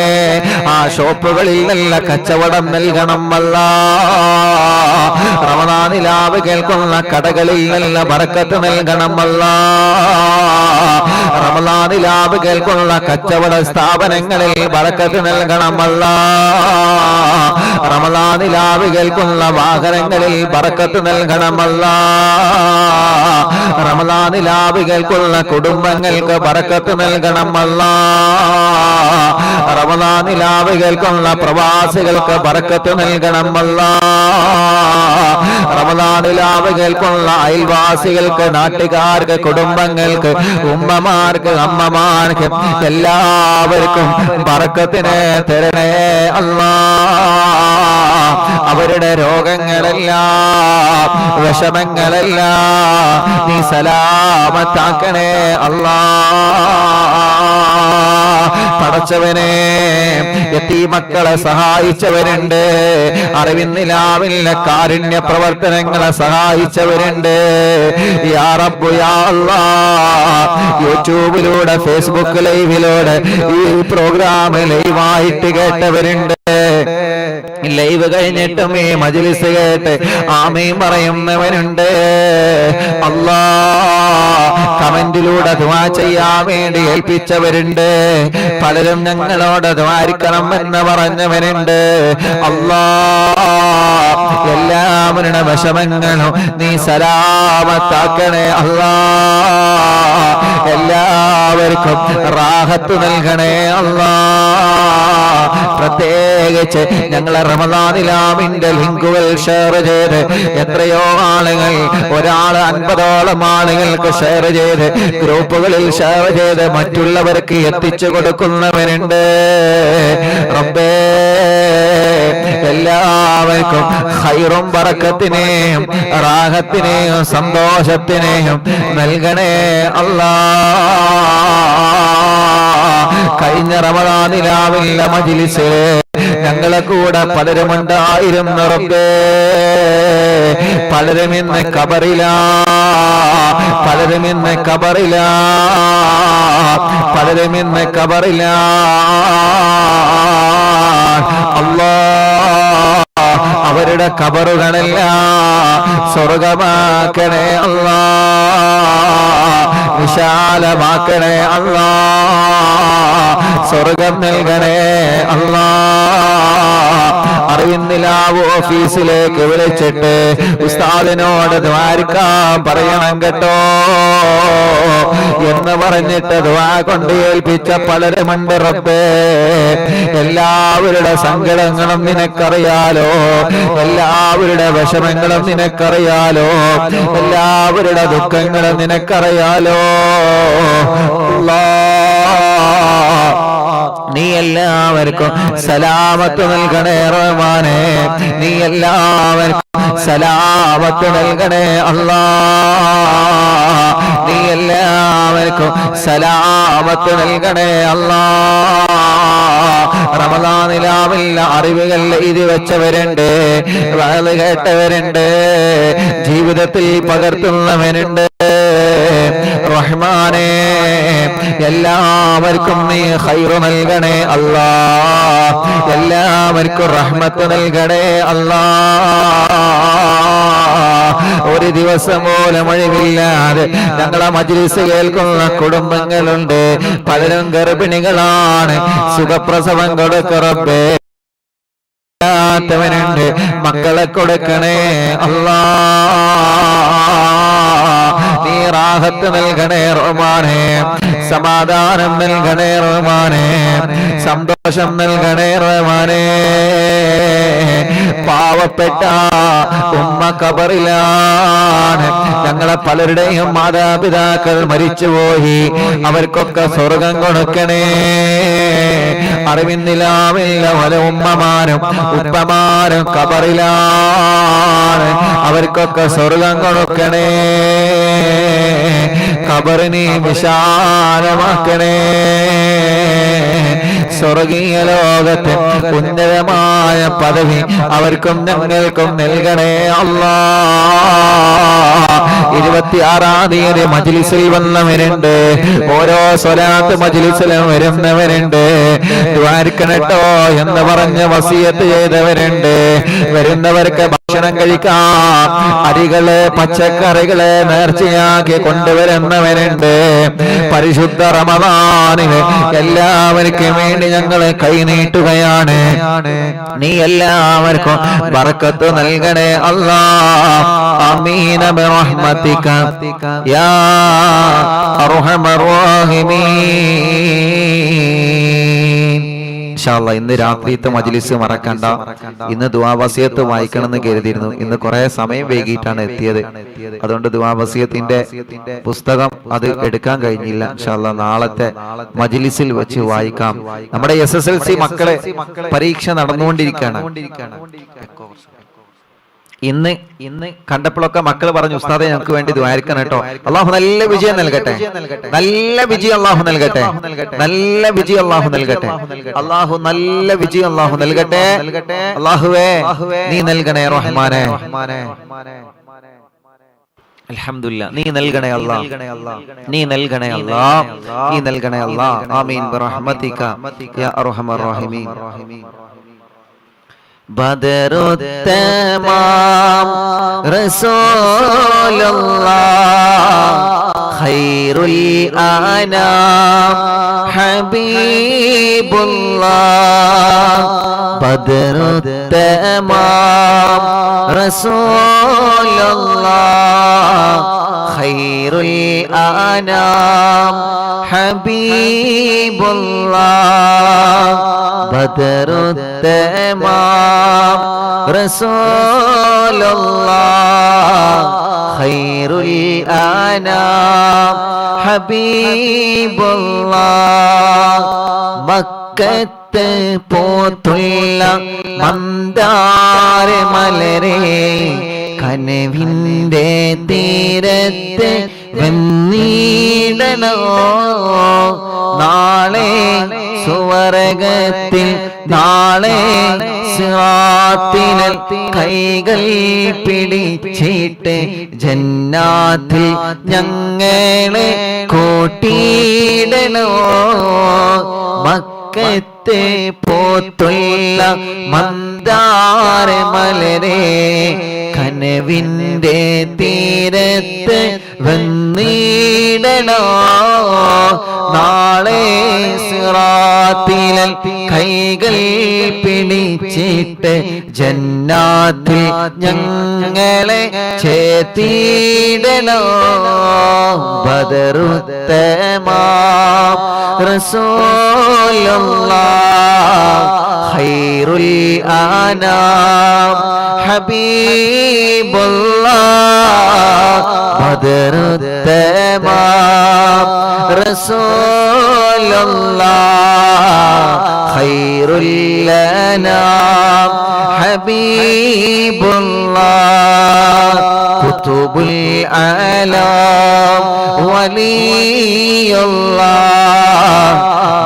ആ ഷോപ്പുകളിൽ നല്ല കച്ചവടം നൽകണം അല്ലാഹ്. റമദാനിലാവ് കേൾക്കുന്ന കടകളിൽ നല്ല ബറക്കത്ത് നൽകണം അല്ലാഹ്. റമദാനിലാവ് കേൾക്കുന്ന കച്ചവട സ്ഥാപനങ്ങളിൽ ബറക്കത്ത് നൽകണം അല്ലാഹ്. റമദാനിലാവ് കേൾക്കുന്ന വാഹനങ്ങളിൽ ബറക്കത്ത് നൽകണം അല്ലാഹ്. റമദാനിലാവ് കേൾക്കുന്ന കുടുംബങ്ങൾക്ക് ബറക്കത്ത് നൽകണം അല്ലാഹ്. റമദാനിലാവ് കേൾക്കുന്ന പ്രവാസികൾക്ക് ബറക്കത്ത് നൽകണം അല്ലാഹ്. റമദാനിലാവ് കേൾക്കുന്ന അയൽവാസികൾക്ക്, നാട്ടുകാർക്ക്, കുടുംബങ്ങൾക്ക്, ഉമ്മമാർക്ക്, അമ്മമാർക്ക് എല്ലാവർക്കും ബർക്കത്തിനെ തരണേ അല്ലാ. അവരുടെ രോഗങ്ങളെല്ലാം, വിഷമങ്ങളെല്ലാം നീ സലാമത്താക്കണേ അല്ലാ. പടച്ചവനെ, യതീമക്കളെ സഹായിച്ചവരുണ്ട്, അറിവിന്നിലാവില്ല കാരുണ്യ പ്രവർത്തനങ്ങളെ സഹായിച്ചവരുണ്ട്. യാ റബ്ബ് യാ അല്ലാഹ്, യൂട്യൂബിലൂടെ, ഫേസ്ബുക്ക് ലൈവിലൂടെ ഈ പ്രോഗ്രാം ലൈവായിട്ട് കേട്ടവരുണ്ട്. ലൈവ് കഴിഞ്ഞിട്ടും ഈ മജ്ലിസ് കേട്ട് ആമീൻ പറയുന്നവനുണ്ട്. അല്ലാഹ്, കമന്റിലൂടെ ദുആ ചെയ്യാൻ വേണ്ടി ഏൽപ്പിച്ചവരുണ്ട്. പലരും ഞങ്ങളോട് ദ്വാരിക്കണം എന്ന് പറഞ്ഞവരുണ്ട്. അല്ലാഹ്, എല്ലാവരുടെ വിഷമങ്ങളും നീ സലാമത്താക്കണേ അല്ലാഹ്. എല്ലാവർക്കും റാഹത്ത് നൽകണേ അല്ലാഹ്. പ്രത്യേകിച്ച് ഞങ്ങളെ റമദാനിലാമിന്റെ ലിങ്കുകൾ ഷെയർ ചെയ്ത് എത്രയോ ആളുകൾ, ഒരാൾ 50ഓളം ആളുകൾക്ക് ഷെയർ ചെയ്ത് ഗ്രൂപ്പുകളിൽ ഷെയർ ചെയ്ത് മറ്റുള്ളവർക്ക് എത്തിച്ചു കൊടുക്കുന്നവരുണ്ട്. റബ്ബേ, എല്ലാവർക്കും ഖൈറും ബറക്കത്തിനെയും റാഹത്തിനെയും സന്തോഷത്തിനെയും നൽകണേ അല്ലാഹ്. കഴിഞ്ഞ റമദാനിലാവില്ല മജ്ലിസിൽ ഞങ്ങളെ കൂടെ പലരുമുണ്ടായിരുന്നു റബ്ബേ. പലരും ഇന്ന് ഖബറിലാ, പലരും ഇന്ന് ഖബറിലാ, പലരും ഇന്ന് ഖബറിലാ. അല്ലാഹ്, അവരുടെ ഖബറുകളെല്ലാം സ്വർഗമാക്കണേ അല്ലാഹ്, വിശാലമാക്കണേ അല്ലാഹ്, സ്വർഗം നൽകണേ അല്ലാഹ്. അറിവിന്നിലാവ് ഓഫീസിലേക്ക് വിളിച്ചിട്ട് ഉസ്താദിനോട് ദ്വാരിക്കാൻ പറയണം കേട്ടോ എന്ന് പറഞ്ഞിട്ട് ദ്വാ കൊണ്ട് ഏൽപ്പിച്ച പലരുമുണ്ട് റബ്ബേ. എല്ലാവരുടെ സങ്കടങ്ങളും നിനക്കറിയാലോ, എല്ലാവരുടെ വിഷമങ്ങളും നിനക്കറിയാലോ, എല്ലാവരുടെ ദുഃഖങ്ങളും നിനക്കറിയാലോ. നീ എല്ലാവർക്കും സലാമത്ത് നൽകണേ റഹ്മാനേ, നീ എല്ലാവർക്കും സലാമത്ത് നൽകണേ അല്ലാഹ്, നീ എല്ലാവർക്കും സലാമത്ത് നൽകണേ അല്ലാഹ്. റമദാനിലാവില്ല അറിവുകൾ എഴുതി വെച്ചവരുണ്ട്, വഅദ് കേട്ടവരുണ്ട്, ജീവിതത്തിൽ പകർത്തുന്നവരുണ്ട്. റഹ്മാനേ, എല്ലാവർക്കും നീ ഖൈറ് നൽകണേ അല്ലാഹ്, എല്ലാവർക്കും റഹ്മത്ത് നൽകണേ അല്ലാഹ്. ഒരു ദിവസം പോലും ഒഴിവില്ലാതെ ഞങ്ങളെ മജ്ലിസ് കേൾക്കുന്ന കുടുംബങ്ങളുണ്ട്. പലരും ഗർഭിണികളാണ്, സുഖപ്രസവം കൊടുക്ക റബ്ബേ. ാത്തവനുണ്ട്, മക്കളെ കൊടുക്കണേ അല്ലാഹ്. നീ റാഹത്ത് നൽകണേ റഹ്മാനേ, സമാധാനം നൽകണേ റഹ്മാനേ, സന്തോഷം നൽകണേ റഹ്മാനേ. പാവപ്പെട്ട ഉമ്മ ഖബറിലാണ്. ഞങ്ങളെ പലരുടെയും മാതാപിതാക്കൾ മരിച്ചുപോയി, അവർക്കൊക്കെ സ്വർഗം കൊടുക്കണേ. അറിവിന്നിലാവില്ല പല ഉമ്മമാരും ഉപ്പമാരും ഖബറിലാണ്, അവർക്കൊക്കെ സ്വർഗം കൊടുക്കണേ. ഖബറിനെ വിശാലമാക്കണേ. സ്വർഗീയ ലോകത്തെ ഉന്നതമായ പദവി അവർക്കും ഞങ്ങൾക്കും നൽകണേ അല്ലാഹ്. 26-ാം തീയതി മജ്ലിസിൽ വന്നവരുണ്ട്, ഓരോ സ്വലാത്ത് മജ്ലിസിലും വരുന്നവരുണ്ട്. ദ്വാരിക്കണട്ടോ എന്ന് പറഞ്ഞ് വസിയത്ത് ചെയ്തവരുണ്ട്. വരുന്നവർക്ക് ഭക്ഷണം കഴിക്കാം, അരികള് പച്ചക്കറികള് നേർച്ചയാക്കി കൊണ്ടുവരുന്നവരുണ്ട്. പരിശുദ്ധ റമദാനിന് എല്ലാവർക്കും വേണ്ടി ഞങ്ങളെ കൈനീട്ടുകയാണ്. നീ എല്ലാവർക്കും ബർക്കത്ത് നൽകണേ അല്ലാഹ്. ആമീൻ ബിറഹ്മതിക യാ അർഹമർ റഹീമീൻ. ഇൻഷാ അല്ലാഹ് ഇന്ന് രാത്രിത്തെ മജ്ലിസ് മറക്കണ്ട. ഇന്ന് ദുആ വസിയത്ത് വായിക്കണമെന്ന് കരുതിയിരുന്നു. ഇന്ന് കുറെ സമയം വൈകിട്ടാണ് എത്തിയത്. അതുകൊണ്ട് ദുആ വസിയത്തിന്റെ പുസ്തകം അത് എടുക്കാൻ കഴിഞ്ഞില്ല. ഇൻഷാ അല്ലാഹ് നാളത്തെ മജ്ലിസിൽ വെച്ച് വായിക്കാം. നമ്മുടെ SSLC മക്കളെ പരീക്ഷ നടന്നുകൊണ്ടിരിക്കുകയാണ്. ഇന്ന് കണ്ടപ്പോഴൊക്കെ മക്കൾ പറഞ്ഞു, ഉസ്താദെ ഞങ്ങൾക്ക് വേണ്ടി ദ്വാരിക്കണം കേട്ടോ. അള്ളാഹു നല്ല വിജയം നൽകട്ടെ, നല്ല വിജയം അള്ളാഹു നൽകട്ടെ, നല്ല വിജയം അള്ളാഹു നൽകട്ടെ, അള്ളാഹു നല്ല വിജയം അള്ളാഹു നൽകട്ടെ. അള്ളാഹുവേ നീ നൽകണേ റഹ്മാനെ, അൽഹംദുലില്ലാ നീ നൽകണേ അല്ലാഹ്, നീ നൽകണേ അല്ലാഹ്, നീ നൽകണേ അല്ലാഹ്. ആമീൻ ബിറഹ്മതിക യാ അർഹമർ റഹീമീൻ. ബദറുത്തമാം റസൂലുള്ളാഹ് ഖൈറുൽ അനാം ഹബീബുല്ലാഹ്. ബദറുത്തമാം റസൂലുള്ളാഹ് ഖൈറുൽ അനാം ഹബീബുല്ലാഹ്. ബദറുത്തമാം റസൂലുള്ളാഹ് ഖൈറുൽ അനാം ഹബീബുല്ലാഹ്. മക്കത്ത് പോത്തുള്ള മന്ദാര മലരെ കനവിന്റെ തീരത്ത് വന്നിടണോ. നാളെ സുവർഗത്തിൽ, നാളെ സിറാത്തിനൽ കൈകൾ പിടിച്ചിട്ട് ജന്നാത്തിൽ ഞങ്ങളെ കൂട്ടിയിടണോ. മക്കത്തെ പോത്തുള്ള മന്ദാര മലരെ കനവിന്റെ തീരത്ത് വന്നിടണോ. നാളെ സിറാത്തിലൽ കൈകൾ പിടിച്ചിട്ട് ജന്നാത്തിൽ ഞങ്ങളെ ചേർത്തിടണോ. ബദറുത്തമാം റസൂലുള്ളാഹ് ഖൈറുൽ അനാം ഹബീബുല്ലാഹ്. ബദറുത്തമാം റസൂലുള്ളാഹ് ഖൈറുൽ അനാം ഹബീബുല്ലാഹ്. കുതുബുൽ ആലാം വലിയുള്ളാഹ്.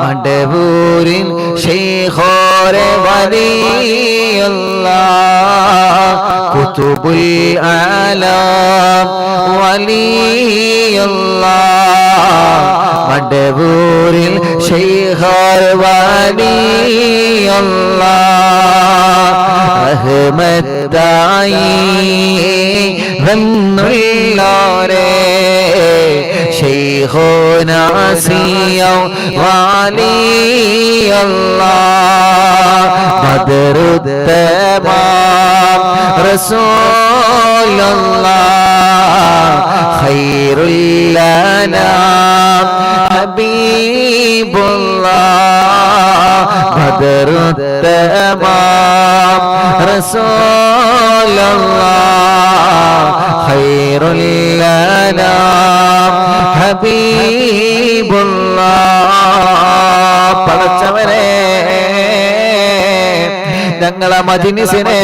മടവൂരിൻ ശൈഖോരെ വലിയുള്ളാഹ്. കുതുബുൽ ആലാം വലിയുള്ളാഹ്. മടവൂരിൽ ശൈഖോർ വലിയുള്ളാഹ്. റഹ്മത്തായി വന്നുള്ളോരേ ശൈഖുനാ സിയോ വലിയുള്ളാഹ്. ബദറുത്തമാം റസൂലുള്ളാഹ് ഖൈറുൽ അനാം ഹബീബുല്ലാഹ്. ബദറുത്തമാം റസൂലുള്ളാഹ് ഖൈറുൽ അനാം ഹബീബുല്ലാഹ്. പടച്ചവനെ ഞങ്ങളെ മജ്‌ലിസിനെ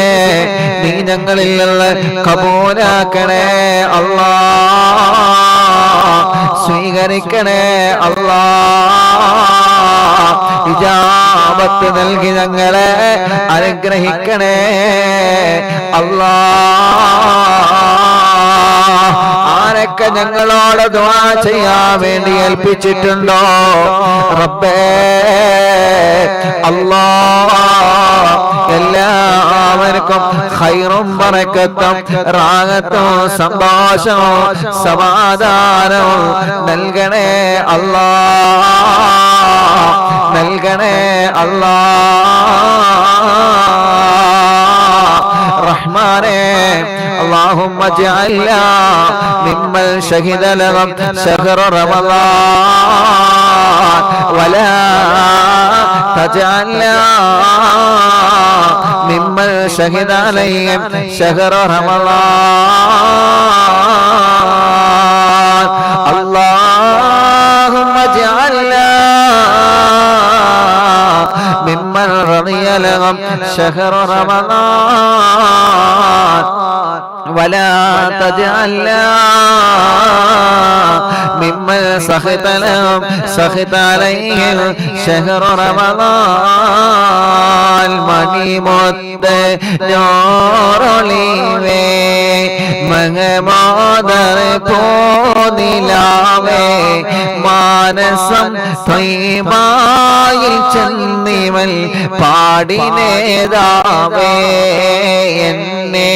നീ ഞങ്ങളിൽ നിന്ന് കബൂലാക്കണേ അല്ലാഹ്. സ്വീകരിക്കണേ അല്ലാഹ്. ഇജാബത്ത് നൽകി ഞങ്ങളെ അനുഗ്രഹിക്കണേ അല്ലാഹ്. ആരൊക്കെ ഞങ്ങളോട് ദുആ ചെയ്യാൻ വേണ്ടി ഏൽപ്പിച്ചിട്ടുണ്ടോ റബ്ബേ അല്ലാഹ്, എല്ലാവർക്കും ഖൈറും ബറക്കത്തും റാഹത്തും സന്തോഷവും സമാധാനവും നൽകണേ അല്ലാഹ്, നൽകണേ അല്ലാഹ്. റഹ്മാനേ اللهم اجعلنا ممن شهد لنا شهر رمضان ولا തജഅൽനാ മിമ്മൻ ശഹിദ അലൈഹിം ശഹ്റ റമളാൻ അല്ലാഹുമ്മ ജഅൽനാ മിമ്മൻ റളിയ ലഹും ശഹ്റ റമളാൻ ولا تجعلنا ممن سخط لهم سخط عليهم شهر رمضان മണിമുത്ത നോറൊളിവേ മഹമോദർ പോനിലാവേ മാനസം ത്വയ്ബായിൽ ചെന്നിവൻ പാടിനേതാവേ എന്നെ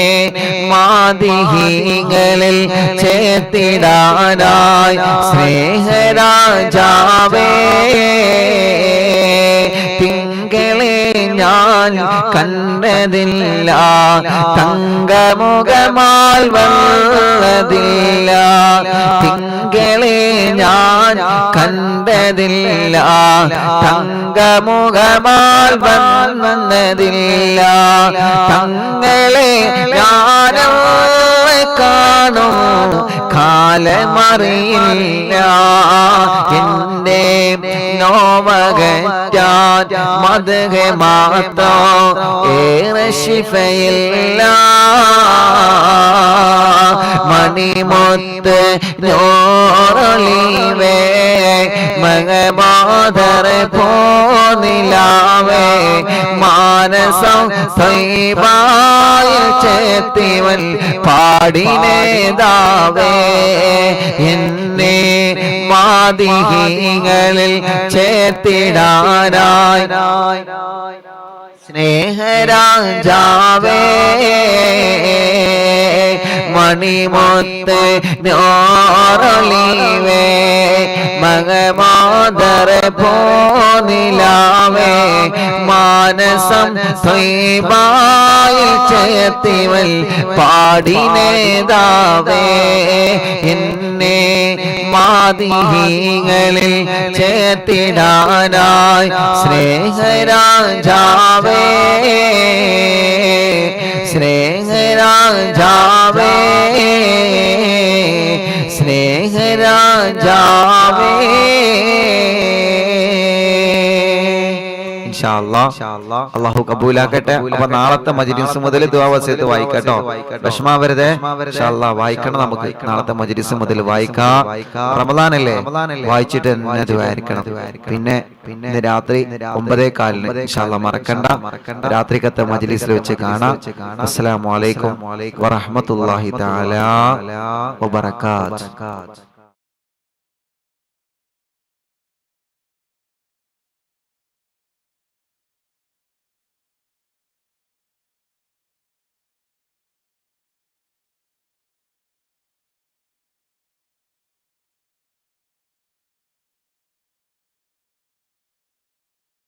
മാദിഹികളിൽ ചേർത്തിടാനായി സ്നേഹരാജാവേ തിങ്കളെ ഞാൻ കണ്ടതില്ല തങ്കമുഖമാൽ വന്നതില്ല തിങ്കളെ ഞാൻ കണ്ടതില്ല തങ്കമുഖമാൽ വന്നതില്ല തങ്ങളെ ഞാനും കാണും കാലമറിയില്ല എന്റെ നോവകറ്റാൻ മദ്ഹ മാത്രം ഏറെ ശിഫയില്ല മണിമുത്ത് നോറൊളിവേ മഹബോദർ പോനിലാവേ മാനസം ത്വയ്ബായിൽ ചേർത്തിവൻ പാടിനേതാവേ എന്നെ മാദിഹികളിൽ ചേർത്തിടാനായി സ്നേഹരാജാവേ മണിമുത്ത് നോറൊളിവേ മഹമോദർ പോനിലാവേ മാനസം ത്വയ്ബായിൽ ചേർത്തിവൻ പാടിനേതാവേ എന്നെ മാദിഹികളിൽ ചേർത്തിടാനായി സ്നേഹരാജാവേ സ്നേഹരാജാവേ സ്നേഹരാജാവേ ഇൻഷാ അല്ലാഹ് അല്ലാഹു കബൂലാക്കട്ടെ. അപ്പൊ നാളത്തെ മജ്‌ലിസ് മുതൽ ദുആ വസിയത്ത് വായിക്കട്ടോ, വിഷമാവരുതേ. ഇൻഷാ അല്ലാഹ് വായിക്കണം, നമുക്ക് നാളത്തെ മജ്‌ലിസ് മുതൽ വായിക്കാം. റമളാനല്ലേ, വായിച്ചിട്ട് തന്നെ ദുആയിരിക്കണം. പിന്നെ ഇന്ന് രാത്രി 9:15 ഇൻഷാ അല്ലാഹ് മറക്കണ്ട, രാത്രിക്കത്തെ മജ്‌ലിസിൽ വെച്ച് കാണാം. അസ്സലാമു അലൈക്കും വറഹ്മത്തുള്ളാഹി തആല വബറകാതുഹു.